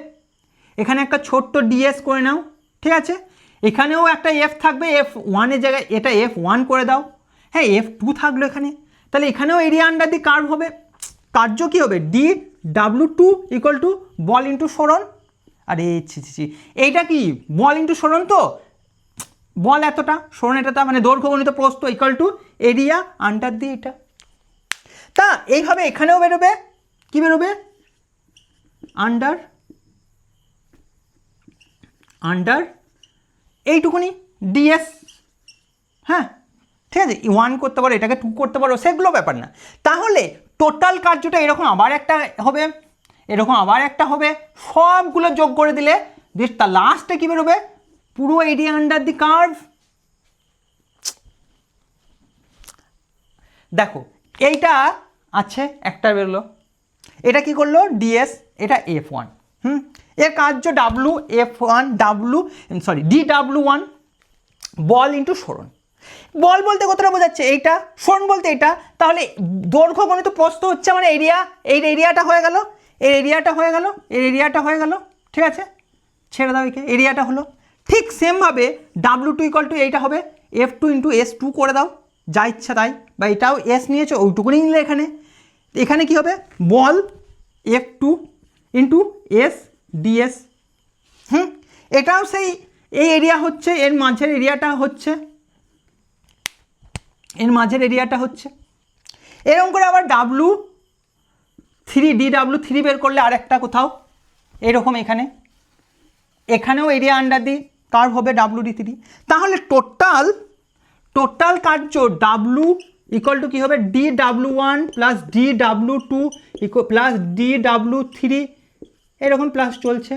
এখানে একটা ছোট্ট ডিএস করে নাও। ঠিক আছে, এখানেও একটা এফ থাকবে, এফ ওয়ানের জায়গায় এটা এফ ওয়ান করে দাও। হ্যাঁ, এফ টু থাকলো এখানে, তাহলে এখানেও এরিয়া আন্ডার দি কার্ভ হবে। কার্য কী হবে, d W two equal to বল ইন্টু সরণ। আরে ছি, এইটা কি বল ইন্টু সরণ, তো বল এতটা, সরণ এতটা, মানে দৈর্ঘ্য গণিত প্রস্থ ইকুয়াল টু এরিয়া আন্ডার দি এটা। তা এইভাবে এখানেও বেরোবে, কি বেরোবে, আন্ডার এইটুকুনি ডিএস। হ্যাঁ ঠিক আছে, 1 করতে পারো, এটাকে 2 করতে পারো, সেগুলো ব্যাপার না। তাহলে টোটাল কার্যটা এরকম আবার একটা হবে, এরকম আবার একটা হবে, সবগুলো যোগ করে দিলে তার লাস্টে কী বেরোবে, পুরো এরিয়া আন্ডার দি কার্ভ। দেখো এইটা আছে, একটা বেরোলো, এটা কি করলো ডিএস, এটা এফ ওয়ান। এর কার্য W F one, D W one, বল ইন্টু সরণ। বল বলতে কতটা বোঝাচ্ছে, এইটা, সরণ বলতে এটা। তাহলে দৈর্ঘ্য গণিত প্রস্থ হচ্ছে মানে এরিয়া, এই এরিয়াটা হয়ে গেল, এর এরিয়াটা হয়ে গেল, এর এরিয়াটা হয়ে গেল। ঠিক আছে, ছেড়ে দাও, একে এরিয়াটা হলো। ঠিক সেমভাবে ডাব্লু টু ইকুয়াল টু এইটা হবে, F two into S two করে দাও, যা ইচ্ছা তাই, বা এটাও এস নিয়েছো ওইটুকুনি নিলে এখানে, এখানে কি হবে, বল F two into S DS. এটাও সেই এই এরিয়া হচ্ছে, এর মাঝের এরিয়াটা হচ্ছে, এর মাঝের এরিয়াটা হচ্ছে। এরকম করে আবার W three, d W three বের করলে আরেকটা কোথাও এরকম, এখানেও এরিয়া আন্ডার দি কার্ভ হবে ডাব্লু ডি থ্রি। তাহলে টোটাল কার্য ডাব্লু ইকুয়াল টু কী হবে, d W one plus d W two plus d W three, এরকম প্লাস চলছে।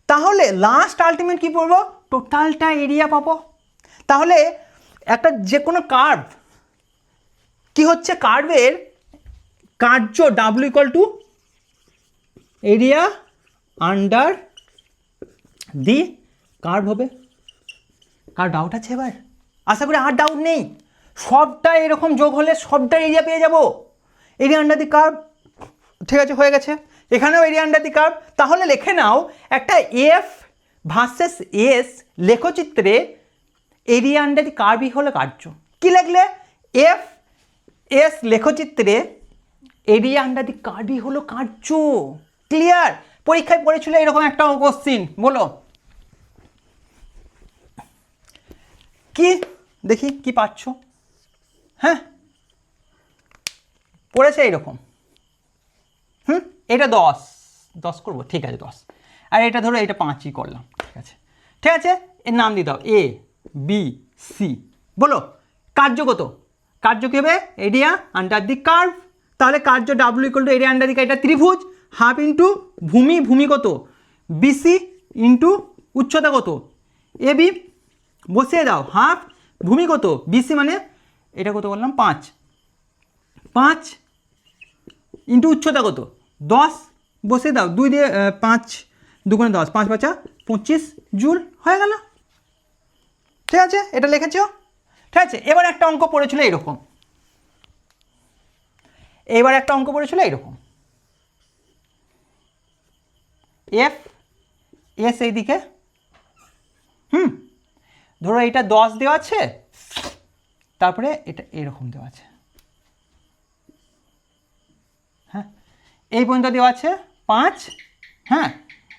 তাহলে লাস্ট আলটিমেট কী পড়বো, টোটালটা এরিয়া পাবো। তাহলে একটা যে কোনো কার্ভ কি হচ্ছে, কার্ভের কার্য W equal two area under the curve হবে। কার ডাউট আছে এবার? আশা করি আর ডাউট নেই, সবটা এরকম যোগ হলে সবটা এরিয়া পেয়ে যাব, এরিয়া আন্ডার দি কার্ভ। ঠিক আছে, হয়ে গেছে, এখানেও এরিয়া আন্ডার দি কার্ভ। তাহলে লিখে নাও একটা এফ ভার্সেস এস লেখচিত্রে এরিয়া আন্ডার দি কার্ভই হলো কার্য। কি লিখলে, এফ এস লেখচিত্রে এরিয়া আন্ডার দি কার্ভই হলো কার্য। ক্লিয়ার? পরীক্ষায় পড়েছিল এরকম একটা কোশ্চিন, বলো কি, দেখি কি পাচ্ছ। হ্যাঁ পড়েছে এইরকম। এটা 10 করবো, ঠিক আছে 10, আর এটা ধরো এটা 5ই করলাম। ঠিক আছে, ঠিক আছে, এর নাম দিয়ে দাও এ বি সি। বলো কার্য কত, কার্য কী হবে, এরিয়া আন্ডার দি কার্ভ। তাহলে কার্য W equal two area under the curve, এটা ত্রিভুজ, হাফ ইন্টু ভূমি কত, বিসি ইন্টু উচ্চতা কত এ বি, বসিয়ে দাও, হাফ ভূমি কত বিসি, মানে এটা কত বললাম 5 ইন্টু উচ্চতা কত 10, বসিয়ে দাও, 2 দিয়ে 5 2 10, 5 5 25 জুল, হয়ে গেল। ঠিক আছে, এটা লিখেছ। ঠিক আছে, এবার একটা অঙ্ক পড়েছিল এরকম, এফ এস এইদিকে, ধরো এটা 10 দেওয়া আছে, তারপরে এটা এরকম দেওয়া আছে, হ্যাঁ এই পর্যন্ত দেওয়া আছে 5, হ্যাঁ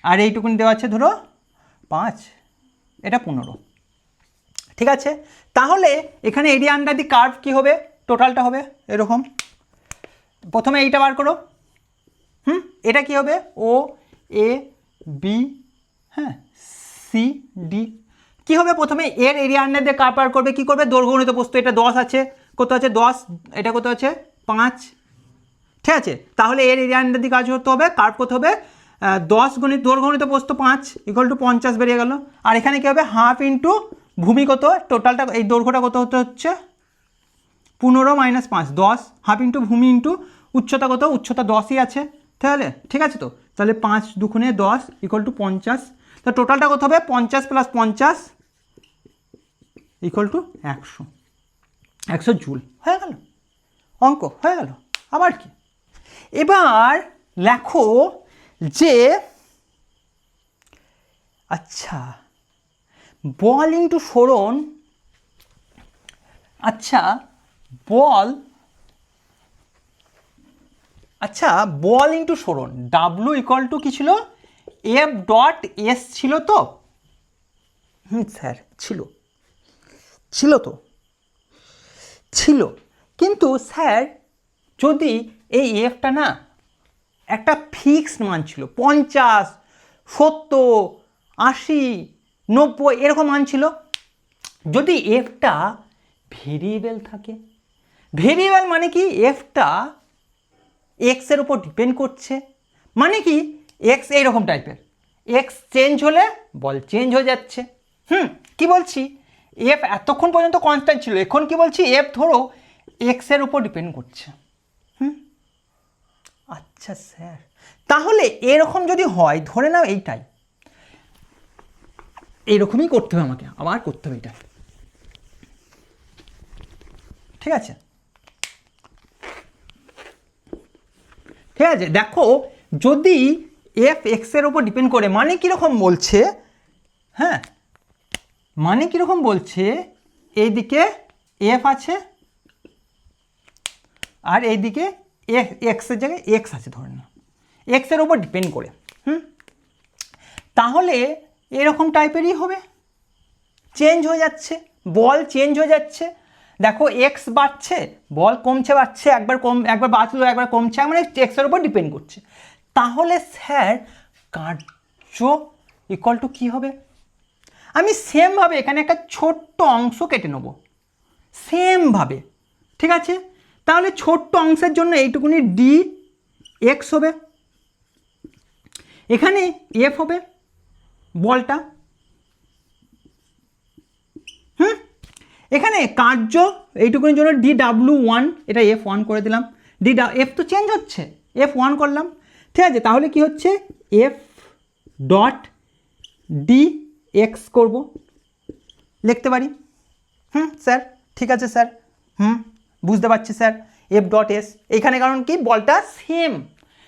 আর এইটুকুনি দেওয়া আছে ধরো 5, এটা 15। ঠিক আছে, তাহলে এখানে এরিয়া আন্ডার দি কার্ভ কী হবে, টোটালটা হবে এরকম। প্রথমে এইটা বার করো। এটা কি হবে, ও এ বি, হ্যাঁ, সি ডি। কী হবে, প্রথমে এর এরিয়া আন্ডার দিয়ে কার্ভ বার করবে, কী করবে, দৈর্ঘ্য গুণিত প্রস্থ। এটা 10 আছে, কত আছে 10, এটা কত আছে 5। ঠিক আছে, তাহলে এর এরিয়া আন্ডার দিয়ে কাজ করতে হবে, কার্ভ করতে হবে 10 গুণিত দৈর্ঘ্য গুণিত প্রস্থ 5 = 50 বেরিয়ে গেল। আর এখানে কী হবে, হাফ ইন্টু ভূমি কত, টোটালটা এই দৈর্ঘ্যটা কত হতে হচ্ছে 15 - 5, 10, হাফ ইন্টু ভূমি ইন্টু উচ্চতা কত, উচ্চতা 10ই আছে। তাহলে ঠিক আছে, তো তাহলে 5 দুগুণে 10 = 50। তো টোটালটা কত হবে, 50 + 50 = 100 জুল। হয়ে গেল, অঙ্ক হয়ে গেল। আবার কি, এবার লেখো যে আচ্ছা বল ইন্টু সরণ, আচ্ছা বল ইন্টু সরণ ডাব্লু = কি ছিল, F.S ছিল তো। স্যার ছিল, কিন্তু স্যার যদি এই এফটা না একটা ফিক্সড মান ছিল, 50, 70, 80, 90 এরকম মান ছিল। যদি এফটা ভেরিয়েবল থাকে, ভেরিয়েবল মানে কি, এফটা এক্সের উপর ডিপেন্ড করছে, মানে কি এক্স এইরকম টাইপের, এক্স চেঞ্জ হলে বল চেঞ্জ হয়ে যাচ্ছে। কি বলছি, এফ এতক্ষণ পর্যন্ত কনস্ট্যান্ট ছিল, এখন কি বলছি, এফ ধরো এক্সের উপর ডিপেন্ড করছে। আচ্ছা স্যার, তাহলে এরকম যদি হয়, ধরে নাও এইটাই, এইরকমই করতে হবে আমাকে, আবার করতে হবে এটা। ঠিক আছে, দেখো যদি এফ এক্সের ওপর ডিপেন্ড করে, মানে কীরকম বলছে, হ্যাঁ, মানে কীরকম বলছে, এইদিকে এফ আছে আর এইদিকে এক্সের জায়গায় এক্স আছে, ধরে না এক্সের ওপর ডিপেন্ড করে। তাহলে এরকম টাইপেরই হবে, চেঞ্জ হয়ে যাচ্ছে, বল চেঞ্জ হয়ে যাচ্ছে। দেখো এক্স বাড়ছে, বল কমছে বাড়ছে, একবার বাড়লো একবার কমছে, মানে এক্সের উপর ডিপেন্ড করছে। তাহলে স্যার কার্য = কী হবে, আমি সেমভাবে এখানে একটা ছোট্ট অংশ কেটে নেব, সেমভাবে। ঠিক আছে, তাহলে ছোট্ট অংশের জন্য এইটুকুনি ডি এক্স হবে, এখানে এফ হবে বলটা। এখানে কার্য এইটুকুনির জন্য DW1, এটা F1 করে দিলাম, এফ তো চেঞ্জ হচ্ছে, F1 করলাম। ঠিক আছে, তাহলে কি হচ্ছে, F.dx করব, লিখতে পারি। স্যার ঠিক আছে স্যার, বুঝতে পারছি স্যার, F.S এখানে, কারণ কি বলটা সেম,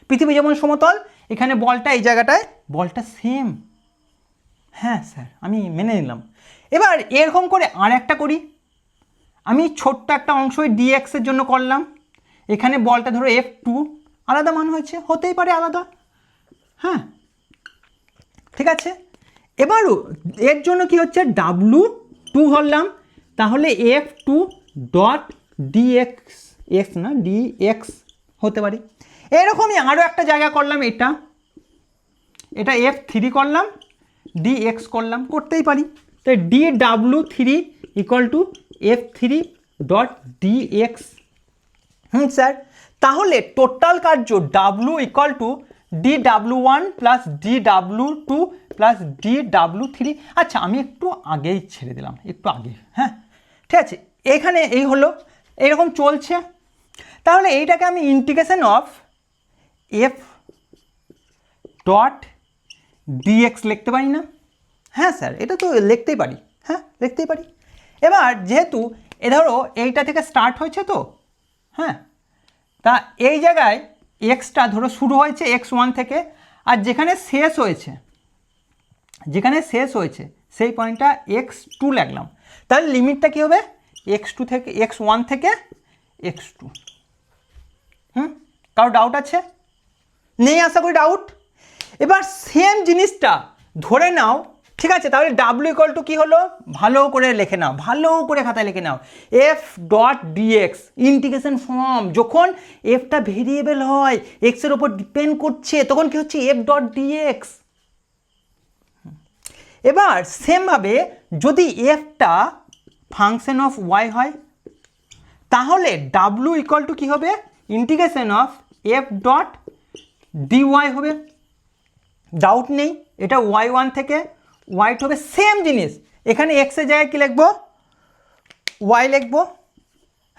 পৃথিবী যেমন সমতল, এখানে বলটা এই জায়গাটায় বলটা সেম। হ্যাঁ স্যার, আমি মেনে নিলাম। এবার এরকম করে আর একটা করি, আমি ছোট্ট একটা অংশ ডিএক্সের জন্য করলাম, এখানে বলটা ধরো F2, আলাদা মান হয়েছে, হতেই পারে আলাদা। হ্যাঁ ঠিক আছে, এবারও এর জন্য কি হচ্ছে, W2 ধরলাম, তাহলে F2.dx, এক্স না dx হতে পারে। এরকমই আরও একটা জায়গা করলাম, এটা F3 করলাম, dx করলাম, করতেই পারি। তো DW3 = F3.dx। স্যার, তাহলে টোটাল কার্য W = DW1 + DW2 + DW3। আচ্ছা আমি একটু আগেই ছেড়ে দিলাম, একটু আগে। হ্যাঁ ঠিক আছে, এখানে এই হলো, এইরকম চলছে। তাহলে এইটাকে আমি ইন্টিগ্রেশন অফ F.dx লিখতে পারি না? হ্যাঁ স্যার, এটা তো লিখতেই পারি, হ্যাঁ লিখতেই পারি। এবার যেহেতু ধরো এইটা থেকে স্টার্ট হয়েছে তো, হ্যাঁ, তা এই জায়গায় এক্সটা ধরো শুরু হয়েছে x1 থেকে, আর যেখানে শেষ হয়েছে সেই পয়েন্টটা x2 লিখলাম। তাহলে লিমিটটা কী হবে, x1 থেকে x2। কারো ডাউট আছে? নেই আশা করি ডাউট। এবার সেম জিনিসটা ধরে নাও, ঠিক আছে, তাহলে ডাব্লিউ ইকুয়াল টু কী হলো, ভালো করে লিখে নাও, ভালো করে খাতায় লিখে নাও, F dot DX integration form. যখন এফটা ভেরিয়েবল হয়, এক্সের ওপর ডিপেন্ড করছে, তখন কি হচ্ছে এফ ডট ডিএক্স। এবার সেমভাবে যদি এফটা ফাংশন অফ ওয়াই হয়, তাহলে ডাব্লিউ ইকুয়াল টু কী হবে, integration of F dot dy হবে। ডাউট নেই, এটা ওয়াই ওয়ান থেকে ওয়াই টু হবে। সেম জিনিস এখানে এক্সের জায়গায় কী লিখবো, ওয়াই লিখবো,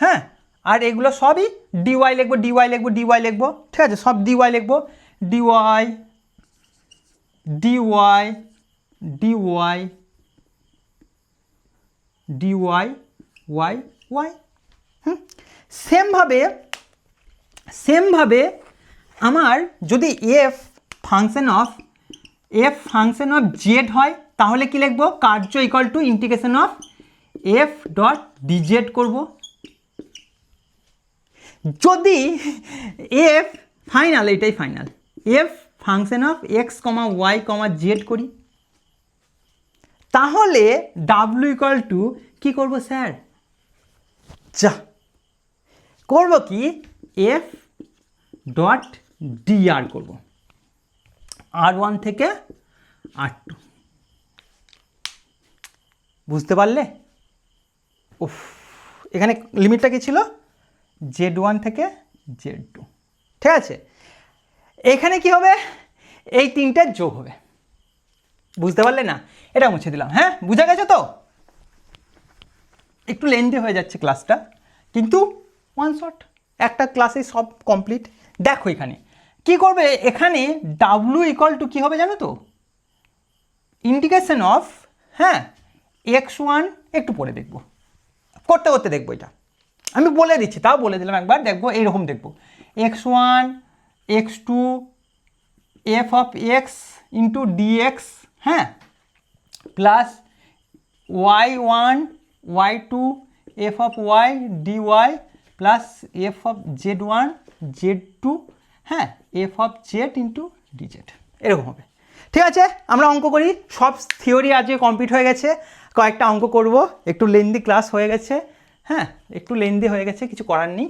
হ্যাঁ, আর এগুলো সবই ডিওয়াই লিখবো, ডিওয়াই লিখবো, ডিওয়াই লিখবো, ঠিক আছে, সব ডিওয়াই লিখবো, dy dy dy dy y y. সেমভাবে আমার যদি এফ ফাংশন অফ জেড হয়, তাহলে কি লিখবো, কার্য equal to integration of F dot dz করবো। যদি এফ ফাইনাল, এটাই final, F function of x comma y comma z করি, তাহলে ডাব্লিউ ইকুয়াল টু কী করবো স্যার, যা করবো কি, এফ ডট ডিআর করবো, আর ওয়ান থেকে আর টু। বুঝতে পারলে? উফ, এখানে লিমিটটা কি ছিল, জেড ওয়ান থেকে জেড টু, ঠিক আছে। এখানে কি হবে, এই তিনটার যোগ হবে। বুঝতে পারলে না? এটা মুছে দিলাম। হ্যাঁ, বুঝা গেছে তো? একটু লেন্থি হয়ে যাচ্ছে ক্লাসটা, কিন্তু ওয়ান শট, একটা ক্লাসে সব কমপ্লিট। দেখো এখানে কি করবে, এখানে ডাব্লিউ ইকুয়াল টু কী হবে জানো তো, ইন্টিগ্রেশন অফ, হ্যাঁ, এক্স ওয়ান, একটু পরে দেখবো, করতে করতে দেখবো, এটা আমি বলে দিচ্ছি, তাও বলে দিলাম একবার, দেখবো এইরকম দেখবো, X one X two F of X into DX, হ্যাঁ, plus Y one Y two F of Y DY plus F of Z one Z two, হ্যাঁ, F of Z into DZ, এরকম হবে। ঠিক আছে, আমরা অঙ্ক করি। সব থিওরি আজকে কমপ্লিট হয়ে গেছে, কয়েকটা অঙ্ক করব, একটু লেন্দি ক্লাস হয়ে গেছে, হ্যাঁ, একটু লেন্দি হয়ে গেছে, কিছু করার নেই।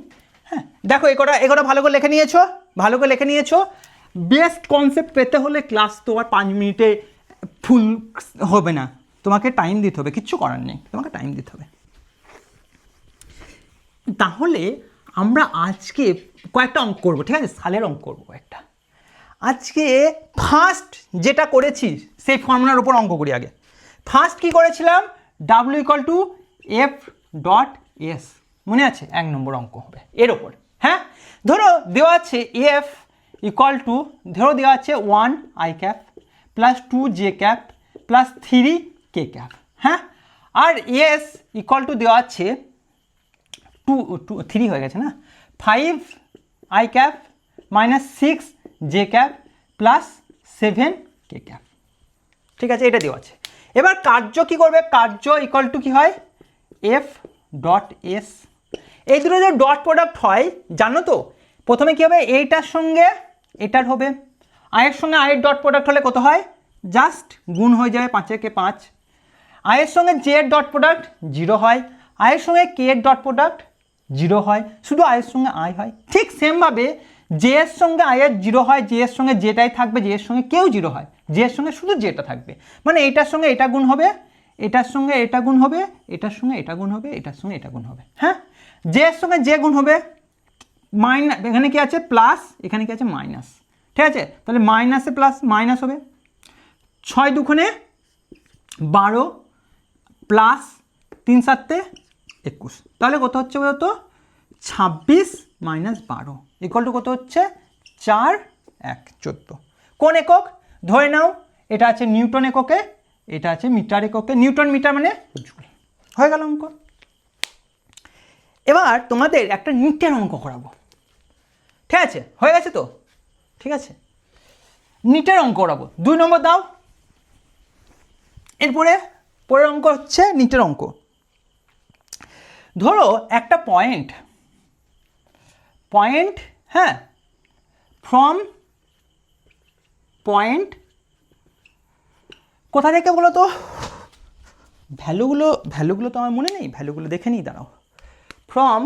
হ্যাঁ, দেখো এগোটা ভালো করে লিখে নিয়েছো, ভালো করে লিখে নিয়েছো। বেস্ট কনসেপ্ট পেতে হলে ক্লাস তো আর 5 মিনিটে ফুল হবে না, তোমাকে টাইম দিতে হবে, কিচ্ছু করার নেই, তোমাকে টাইম দিতে হবে। তাহলে আমরা আজকে কয়েকটা অঙ্ক করবো, ঠিক আছে, সালের অঙ্ক করবো কয়েকটা। আজকে ফার্স্ট যেটা করেছি সেই ফর্মুলার উপর অঙ্ক করি আগে। ফার্স্ট কি করেছিলাম, W equal two F dot S, মনে আছে? 1 নম্বর অঙ্ক হবে এর ওপর। হ্যাঁ, ধরো দেওয়া আছে এফ ইকুয়াল টু, ধরো দেওয়া আছে 1 I cap plus 2 J cap plus 3 K cap, হ্যাঁ, আর এস ইকুয়াল টু দেওয়া আছে 3 হয়ে গেছে না, 5 I cap minus 6 J cap plus 7 K cap. ঠিক আছে, এটা দেওয়া আছে। এবার কার্য কি করবে, কার্য ইকুয়াল টু কি হয়, এফ ডট এস। এই দুটো যে ডট প্রোডাক্ট হয় জানো তো, প্রথমে কি হবে, এইটার সঙ্গে এটার হবে, আয়ের সঙ্গে আয়ের ডট প্রোডাক্ট হলে কত হয়, জাস্ট গুণ হয়ে যাবে, 5 কে 5। আয়ের সঙ্গে জে এর ডট প্রোডাক্ট 0 হয়, আয়ের সঙ্গে কে এর ডট প্রোডাক্ট 0 হয়, শুধু আয়ের সঙ্গে আই হয়। ঠিক সেমভাবে জে এর সঙ্গে আয়ের 0 হয়, জে এর সঙ্গে যেটাই থাকবে, জে এর সঙ্গে কেউ 0 হয়, জে এর সঙ্গে শুধু যেটা থাকবে, মানে এটার সঙ্গে এটা গুণ হবে, এটার সঙ্গে এটা গুণ হবে, এটার সঙ্গে এটা গুণ হবে, এটার সঙ্গে এটা গুণ হবে। হ্যাঁ, জে এর সঙ্গে যে গুণ হবে, মাইনাস, এখানে কি আছে প্লাস, এখানে কি আছে মাইনাস, ঠিক আছে, তাহলে মাইনাসে প্লাস মাইনাস হবে, 6 দুগুণে 12 প্লাস 3 7 21, তাহলে কত হচ্ছে বলতো, 26 মাইনাস 12 ইকুয়াল টু কত হচ্ছে, 4 1 14। কোন একক, ধরে নাও এটা আছে নিউটন এককে, এটা আছে মিটার এককে, নিউটন মিটার মানে জুল। হয়ে গেল অঙ্ক। এবার তোমাদের একটা নিটের অঙ্ক করাবো, ঠিক আছে, হয়ে গেছে তো? ঠিক আছে, নিটের অঙ্ক করাবো, 2 নম্বর দাও। এরপরে পরের অঙ্ক হচ্ছে নিটের অঙ্ক। ধরো একটা পয়েন্ট, হ্যাঁ, ফ্রম পয়েন্ট কোথা থেকে বলো তো, ভ্যালুগুলো তো আমার মনে নেই, ভ্যালুগুলো দেখে নিই, দাঁড়াও। ফ্রম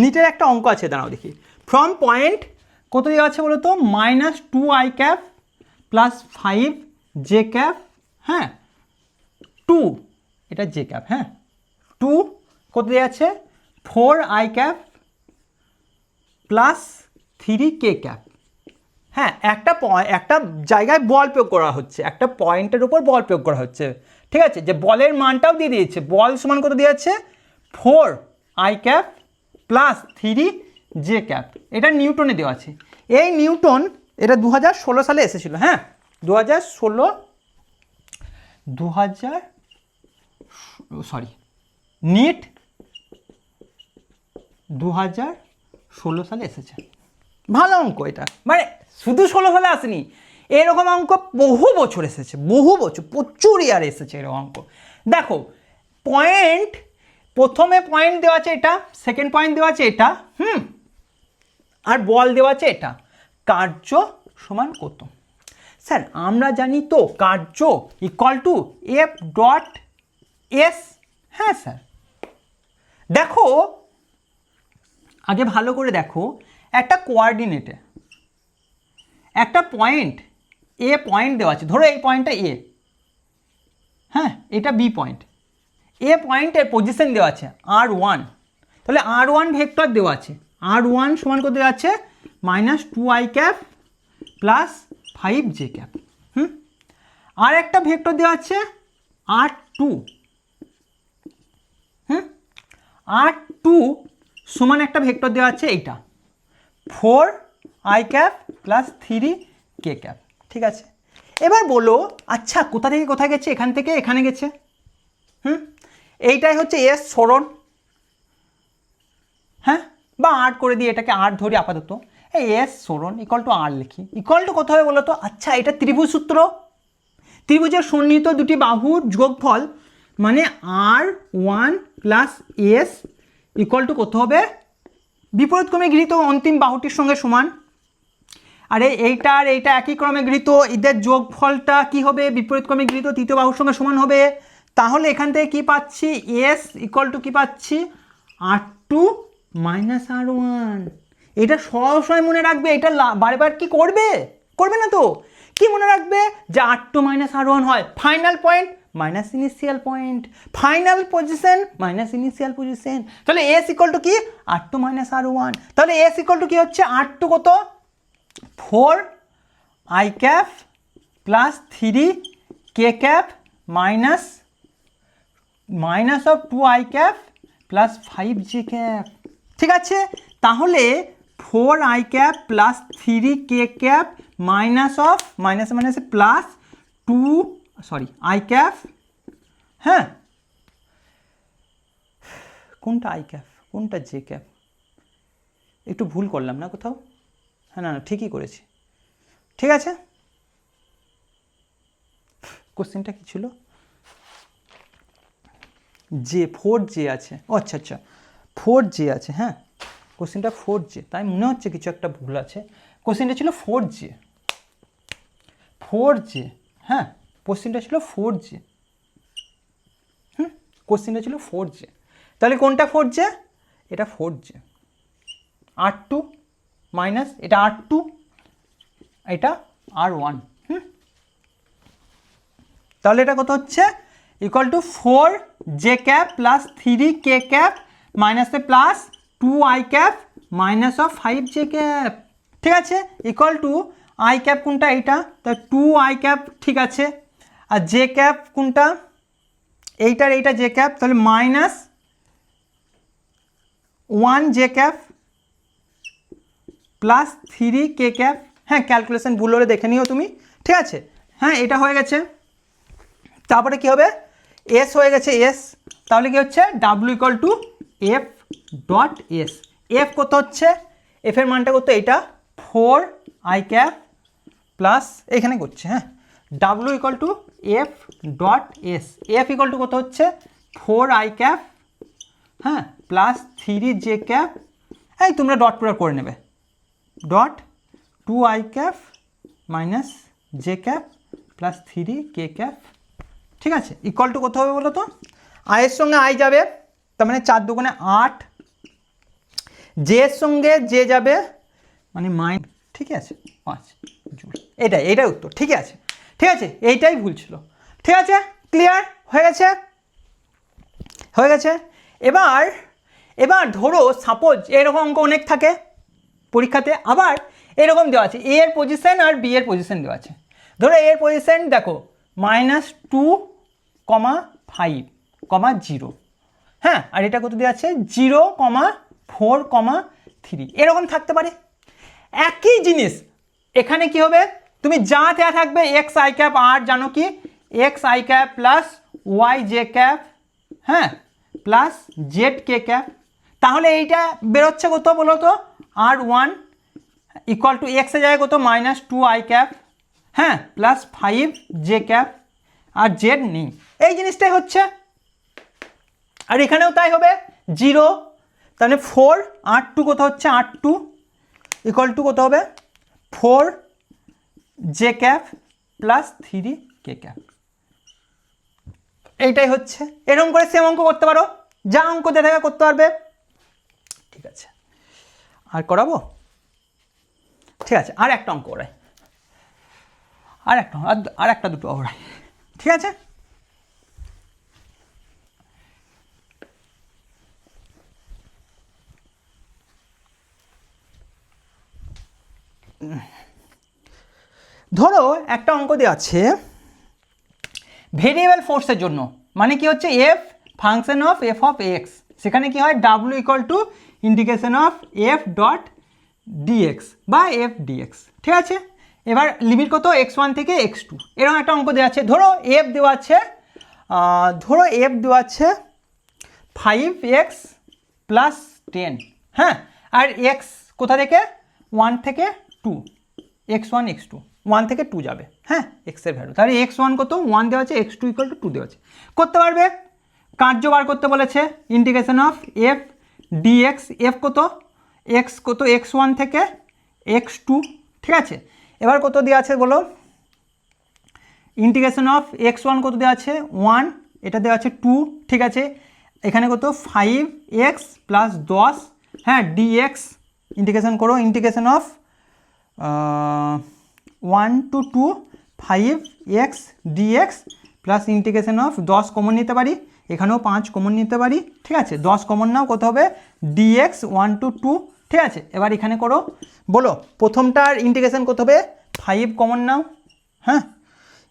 নিটের একটা অঙ্ক আছে, দাঁড়াও দেখি। ফ্রম পয়েন্ট কত দেওয়া আছে বলো তো, -2 i cap plus 5 j cap, হ্যাঁ 2, এটা j ক্যাপ, হ্যাঁ 2 কত দেওয়া আছে 4 i cap plus 3 k cap. হ্যাঁ, একটা জায়গায় বল প্রয়োগ করা হচ্ছে, একটা পয়েন্টের উপর বল প্রয়োগ করা হচ্ছে, ঠিক আছে। যে বলের মানটাও দিয়ে দিয়েছে, বল সমান কত দিয়ে আছে 4 i cap plus 3 j cap, এটা নিউটনে দেওয়া আছে। এই নিউটন এটা 2016 সালে এসেছিল, হ্যাঁ নিট 2016 সালে এসেছে। ভালো অঙ্ক এটা, মানে শুধু 16 সালে আসেনি, এরকম অঙ্ক বহু বছর এসেছে, বহু বছর, প্রচুর ইয়ার এসেছে এরকম অঙ্ক। দেখো পয়েন্ট, প্রথমে পয়েন্ট দেওয়া আছে এটা, সেকেন্ড পয়েন্ট দেওয়া আছে এটা, আর বল দেওয়া আছে এটা। কার্য সমান কত? স্যার আমরা জানি তো কার্য equal two F dot S. হ্যাঁ স্যার, দেখো আগে ভালো করে দেখো, একটা কোঅর্ডিনেটে একটা পয়েন্ট এ পয়েন্ট দেওয়া আছে, ধরো এই পয়েন্টটা এ, হ্যাঁ এটা বি পয়েন্ট, এ পয়েন্টের পজিশন দেওয়া আছে r1, তাহলে r1 ভেক্টর দেওয়া আছে, r1 সমান কত দেওয়া আছে -2 i cap plus 5 j cap. আর একটা ভেক্টর দেওয়া আছে r2, r2 সমান একটা ভেক্টর দেওয়া আছে এইটা 4 i cap plus 3 k cap, ঠিক আছে। এবার বলো আচ্ছা কোথা থেকে কোথায় গেছে, এখান থেকে এখানে গেছে, এইটাই হচ্ছে এস সরণ, হ্যাঁ বা আর করে দিয়ে এটাকে আর ধরি আপাতত, এই এস সরণ ইকুয়াল টু আর লিখি, ইকুয়াল টু কত হবে বলো তো, আচ্ছা এটা ত্রিভুজ সূত্র, ত্রিভুজের সন্নিহিত দুটি বাহুর যোগফল মানে r1 plus S equal to কত হবে, বিপরীতক্রমে গৃহীত অন্তিম বাহুটির সঙ্গে সমান। আরে এইটা আর এইটা একই ক্রমে গৃহীত, এদের যোগফলটা কি হবে, বিপরীতক্রমে গৃহীত তৃতীয় বাহুর সঙ্গে সমান হবে। তাহলে এখান থেকে কি পাচ্ছি, এস ইকুয়াল টু কি পাচ্ছি r2 মাইনাস r1। এটা সবসময় মনে রাখবে, এটা বারবার কি করবে, করবে না তো, কি মনে রাখবে যে r2 মাইনাস r1 হয় final point minus initial point, final position minus initial position. তাহলে এস ইকুয়াল টু কি r2 মাইনাস r1, তাহলে এস ইকুয়াল টু কি হচ্ছে r2 কত 4 i cap plus 3 k cap minus of 2 i cap plus 5 j cap, ঠিক আছে। তাহলে 4 i cap plus 3 k cap minus of মাইনাসে প্লাস 2 i ক্যাপ, হ্যাঁ কোনটা i ক্যাপ কোনটা j ক্যাপ, একটু ভুল করলাম না কোথাও, হ্যাঁ না ঠিকই করেছি, ঠিক আছে। কোশ্চেনটা কি ছিল, জে 4j আছে, ও আচ্ছা 4j আছে, হ্যাঁ কোশ্চেনটা 4j, তাই মনে হচ্ছে কিছু একটা ভুল আছে, কোশ্চেনটা ছিল 4j, হ্যাঁ কোশ্চেনটা ছিল 4j, কোশ্চেনটা ছিল 4j, তাহলে কোনটা 4j, এটা 4j, r2 মাইনাস এটা r2, এটা r1, তাহলে এটা কত হচ্ছে equal to 4 j cap plus 3 k cap মাইনাসে plus 2 i cap minus of 5 j cap, ঠিক আছে, ইকুয়াল টু i ক্যাপ কোনটা এইটা, তা 2 i ক্যাপ, ঠিক আছে, আর j ক্যাপ কোনটা এইটার, এইটা j ক্যাপ, তাহলে minus 1 j cap plus 3 k cap, হ্যাঁ ক্যালকুলেশন ভুল হলে দেখে নিও তুমি, ঠিক আছে। হ্যাঁ এটা হয়ে গেছে, তারপরে কি হবে এস হয়ে গেছে এস, তাহলে কি হচ্ছে W equal two F dot S, F কত হচ্ছে, এফ এর মানটা কত এইটা 4 i ক্যাপ প্লাস এখানে করছে, হ্যাঁ W equal two F dot S, F equal to কত হচ্ছে 4 i ক্যাপ, হ্যাঁ প্লাস 3 j ক্যাপ, এই তোমরা ডট প্রয়োগ করে নেবে, dot 2 i cap minus J cap plus 3 K cap, ঠিক আছে, ইকুয়াল টু কত হবে বলো তো? আয়ের সঙ্গে আই যাবে, তার মানে 4 দুগুণে 8, জে এর সঙ্গে জে যাবে মানে মাইন, ঠিক আছে 5 জুল। এটাই উত্তর, ঠিক আছে, ঠিক আছে, এইটাই ভুল ছিল, ঠিক আছে, ক্লিয়ার হয়ে গেছে, হয়ে গেছে। এবার ধরো সাপোজ এরকম অঙ্ক অনেক থাকে পরীক্ষাতে, আবার এরকম দেওয়া আছে এ এর পজিশন আর বি এর পজিশন দেওয়া আছে। ধরো এর পজিশন দেখো -2,5,0, হ্যাঁ, আর এটা কত দেওয়া আছে 0,4,3, এরকম থাকতে পারে। একই জিনিস এখানে কি হবে, তুমি যা দেওয়া থাকবে এক্স আই ক্যাপ আর জানো কি x I cap plus Y J cap, হ্যাঁ, প্লাস জেড কে ক্যাপ, তাহলে এইটা বেরোচ্ছে কত বলো তো R1 ইকুয়াল টু এক্স এর জায়গায় কত -2i ক্যাপ, হ্যাঁ, প্লাস 5 জে ক্যাপ, আর জেড নেই, এই জিনিসটাই হচ্ছে। আর এখানেও তাই হবে 0, তাহলে 4 R2 কত হচ্ছে R2 ইকুয়াল টু কত হবে 4 জে ক্যাপ প্লাস 3 কে ক্যাপ, এইটাই হচ্ছে। এরকম করে সেম অঙ্ক করতে পারো, যা অঙ্ক দিয়ে থাকে করতে পারবে, ঠিক আছে। আর করাবো, ঠিক আছে, আর একটা অঙ্ক ওরাই, আর একটা দুটো ওরাই, ঠিক আছে। ধরো একটা অঙ্ক দেওয়া আছে ভেরিয়েবল ফোর্সের জন্য, মানে কি হচ্ছে F function of F of x, সেখানে কি হয় W equal to integration of F dot dx বা এফ ডিএক্স, ঠিক আছে। এবার লিমিট কত x1 থেকে x2, এরকম একটা অঙ্ক দেওয়া আছে। ধরো এফ দেওয়া আছে 5x প্লাস 10, হ্যাঁ, আর এক্স কোথা থেকে 1 থেকে 2, x1 x2 1 থেকে 2 যাবে, হ্যাঁ, এক্স এর ভ্যালু, তাহলে x1 কত 1 দেওয়া আছে, x2 ইকুয়াল টু 2 দেওয়া আছে, করতে পারবে। কার্য বার করতে বলেছে integration of F dx, F কত এক্স কত x1 থেকে x2, ঠিক আছে। এবার কত দেওয়া আছে বলো, ইন্টিগ্রেশন অফ x1 কত দেওয়া আছে 1, এটা দেওয়া আছে 2, ঠিক আছে, এখানে কত 5x প্লাস 10, হ্যাঁ, ডিএক্স ইন্টিগ্রেশন করো, integration of 1 to 2 5x dx plus integration of 10 common নিতে পারি, এখানেও 5 কমন নিতে পারি, ঠিক আছে, 10 কমন নাও, কত হবে dx 1 to 2, ঠিক আছে। এবার এখানে করো, বলো প্রথমটার ইন্টিগ্রেশন কত হবে 5 কমন নাও, হ্যাঁ,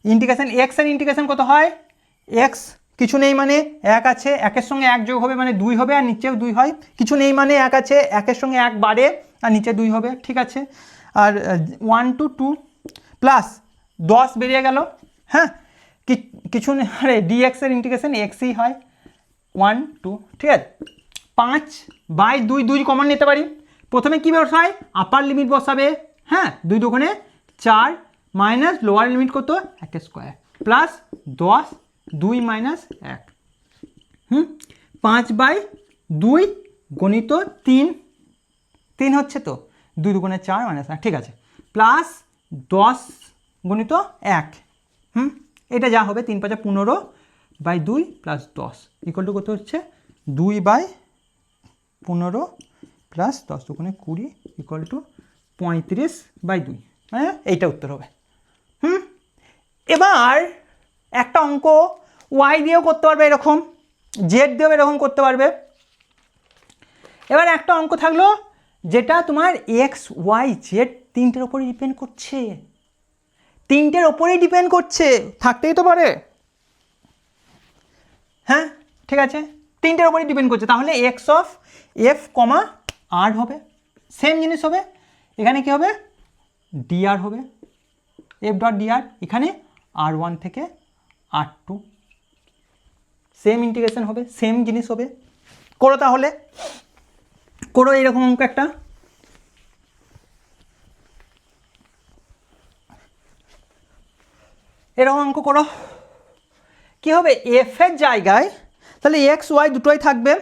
ইন্টিগ্রেশন x এর ইন্টিগ্রেশন কত হয়, x কিছু নেই মানে 1 আছে, 1 এর সঙ্গে 1 যোগ হবে মানে 2 হবে, আর নিচেও 2 হয়, কিছু নেই মানে 1 আছে, 1 এর সঙ্গে 1 বাড়ে আর নিচে 2 হবে, ঠিক আছে। আর 1 to 2 প্লাস 10 বেরিয়ে গেল, হ্যাঁ, কিছু নেই, আরে ডিএক্স এর ইন্টিগ্রেশন এক্সই হয় 1 2, ঠিক আছে। 5/2 কমন নিতে পারি, প্রথমে কী বসায় আপার লিমিট বসাবে, হ্যাঁ, 2 দুগুণে 4 মাইনাস লোয়ার লিমিট কত 1 স্কোয়ার প্লাস 10 2 মাইনাস 1, 5/2 গণিত 3 হচ্ছে তো 2 দুগুণে 4 মাইনাস 1, ঠিক আছে, প্লাস 10 গণিত 1, এটা যা হবে 3 5 15/2 প্লাস 10 ইকুয়াল টু কত হচ্ছে 2/15 প্লাস 10 দুগুণে 20 ইকুয়াল টু 35/2, হ্যাঁ, এইটা উত্তর হবে। এবার একটা অঙ্ক ওয়াই দিয়েও করতে পারবে এরকম, জেড দিয়েও এরকম করতে পারবে। এবার একটা অঙ্ক থাকলো যেটা তোমার এক্স ওয়াই জেড তিনটের ওপরে ডিপেন্ড করছে, তিনটের ওপরেই ডিপেন্ড করছে, থাকতেই তো পারে, হ্যাঁ, ঠিক আছে, তিনটের ওপরেই ডিপেন্ড করছে, তাহলে এক্স অফ এফ কমা আর হবে, সেম জিনিস হবে, এখানে কি হবে ডিআর হবে, এফ ডট ডিআর, এখানে R1 থেকে R2, সেম ইন্টিগ্রেশন হবে, সেম জিনিস হবে। করো তাহলে, করো এইরকম অঙ্ক একটা, এরকম অঙ্ক করো, কি হবে এফ এর জায়গায় তাহলে এক্স ওয়াই দুটোই থাকবে,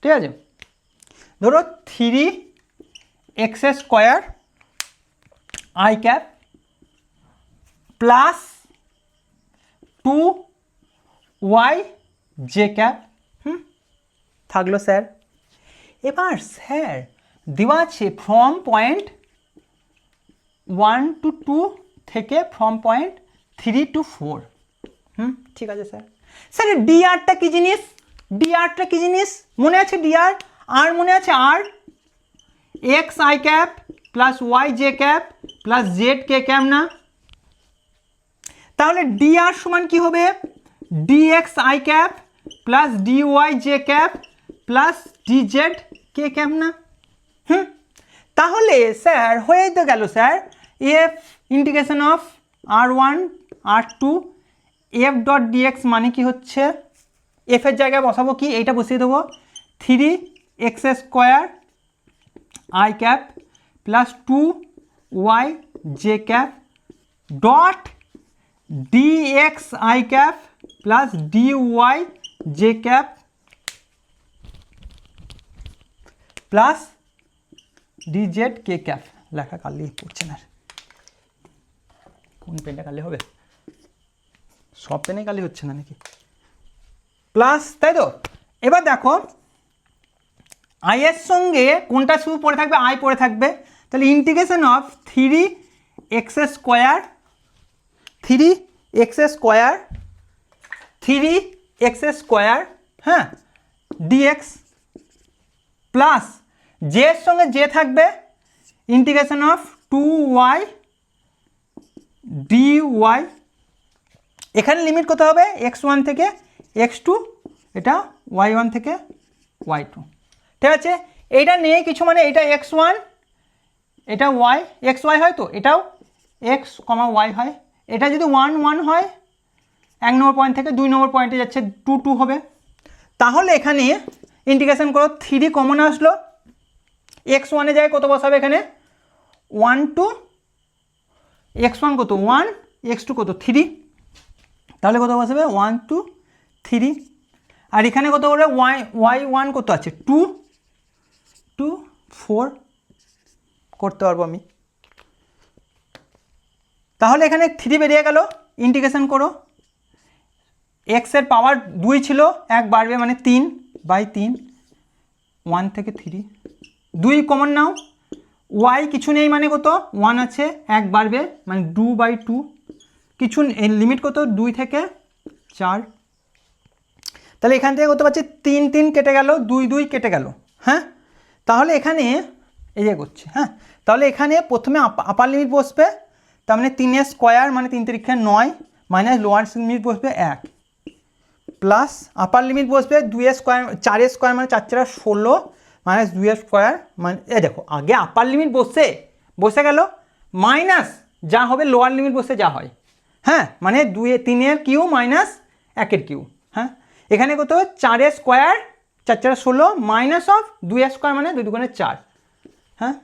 ঠিক আছে। ধরো 3x² I cap plus 2y j cap থাকলো স্যার। এবার স্যার দেওয়া আছে ফ্রম পয়েন্ট 1 to 2 থেকে ফ্রম পয়েন্ট 3 to 4। ঠিক আছে স্যার। স্যার ডিআরটা কী জিনিস? ডিআরটা কী জিনিস মনে আছে? ডিআর আর মনে আছে? R X I cap plus Y J cap plus Z K cap না? তাহলে ডিআর সমান কি হবে? DX I cap plus dy J cap plus DZ K cap না? তাহলে স্যার হয়ে তো গেল sir F integration of r1 r2 F dot DX মানে কি হচ্ছে? এফের জায়গায় বসাবো কি? এইটা বসিয়ে দেবো 3x square i cap plus 2y j cap dot dx I cap plus dy J cap plus DZ K cap. লেখা কালি পড়ছে না, কোন পেনটা কালি হবে? সব পেনে কালি হচ্ছে না নাকি? প্লাস, তাই তো? এবার দেখো আই এর সঙ্গে কোনটা শুধু পড়ে থাকবে? আই পড়ে থাকবে। তাহলে integration of 3x square 3x square হ্যাঁ ডিএক্স প্লাস জে এর সঙ্গে জে থাকবে ইন্টিগ্রেশন অফ 2y ডিওয়াই। এখানে লিমিট কত হবে? x1 থেকে x2, এটা y1 থেকে y2। ঠিক আছে, এইটা নিয়ে কিছু মানে এটা x1 এটা y xy হয়, তো এটাও x, y হয়। এটা যদি 1 1 হয় 1 নম্বর পয়েন্ট থেকে 2 নম্বর পয়েন্টে যাচ্ছে 2 2 হবে। তাহলে এখানে ইন্টিগ্রেশন করো 3 কমন আসলো, x1 এ যায় কত বসাবে? এখানে 1 to x1 কত 1, x2 কত 3, তাহলে কত বসাবে? 1 to 3। আর এখানে কত বলবে? y1 কত আছে? 2 to 4 করতে পারবো আমি। তাহলে এখানে 3 বেরিয়ে গেল। ইন্টিগ্রেশন করো, x এর পাওয়ার 2 ছিল, 1 বাড়বে মানে 3/3, 1 থেকে 3, 2 কমন নাও, y কিছু নেই মানে কত? 1 আছে, 1 বাড়বে মানে 2/2, কিছু লিমিট কত? 2 থেকে 4। তাহলে এখান থেকে কত পাচ্ছি? 3 3 কেটে গেল, 2 2 কেটে গেল। হ্যাঁ, তাহলে এখানে এই যে করছি। হ্যাঁ, তাহলে এখানে প্রথমে আপার লিমিট বসবে, তার মানে 3 স্কোয়ার মানে 3 3 9 মাইনাস লোয়ার লিমিট বসবে 1 প্লাস আপার লিমিট বসবে 2 স্কোয়ার 4 স্কোয়ার মানে 4 4 16 মাইনাস 2 স্কোয়ার মানে দেখো আগে আপার লিমিট বসে গেল মাইনাস যা হবে লোয়ার লিমিট বসে যা হয়। হ্যাঁ, মানে 2 3 কিউ মাইনাস 1 কিউ। হ্যাঁ, এখানে কত? 4 স্কোয়ার 4 4 16 মাইনাস অফ 2 স্কোয়ার মানে 2 2 4। হ্যাঁ,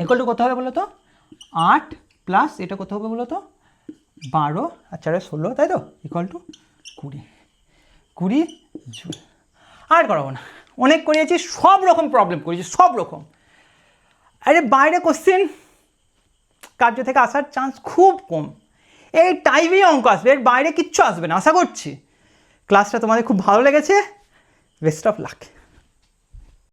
ইকুয়াল টু কত হবে বলো তো? 8 প্লাস এটা কত হবে বলো তো? 12 আর 4 16, তাই তো? Equal to 20 joule. আর করাবো না, অনেক করিয়েছি, সব রকম প্রবলেম করেছি, সব রকম। আরে বাইরে কোশ্চেন কার্য থেকে আসার চান্স খুব কম, এই টাইপেই অঙ্ক আসবে, এর বাইরে কিচ্ছু আসবে না আশা করছি। ক্লাসটা তোমাদের খুব ভালো লেগেছে, বেস্ট অফ লাক।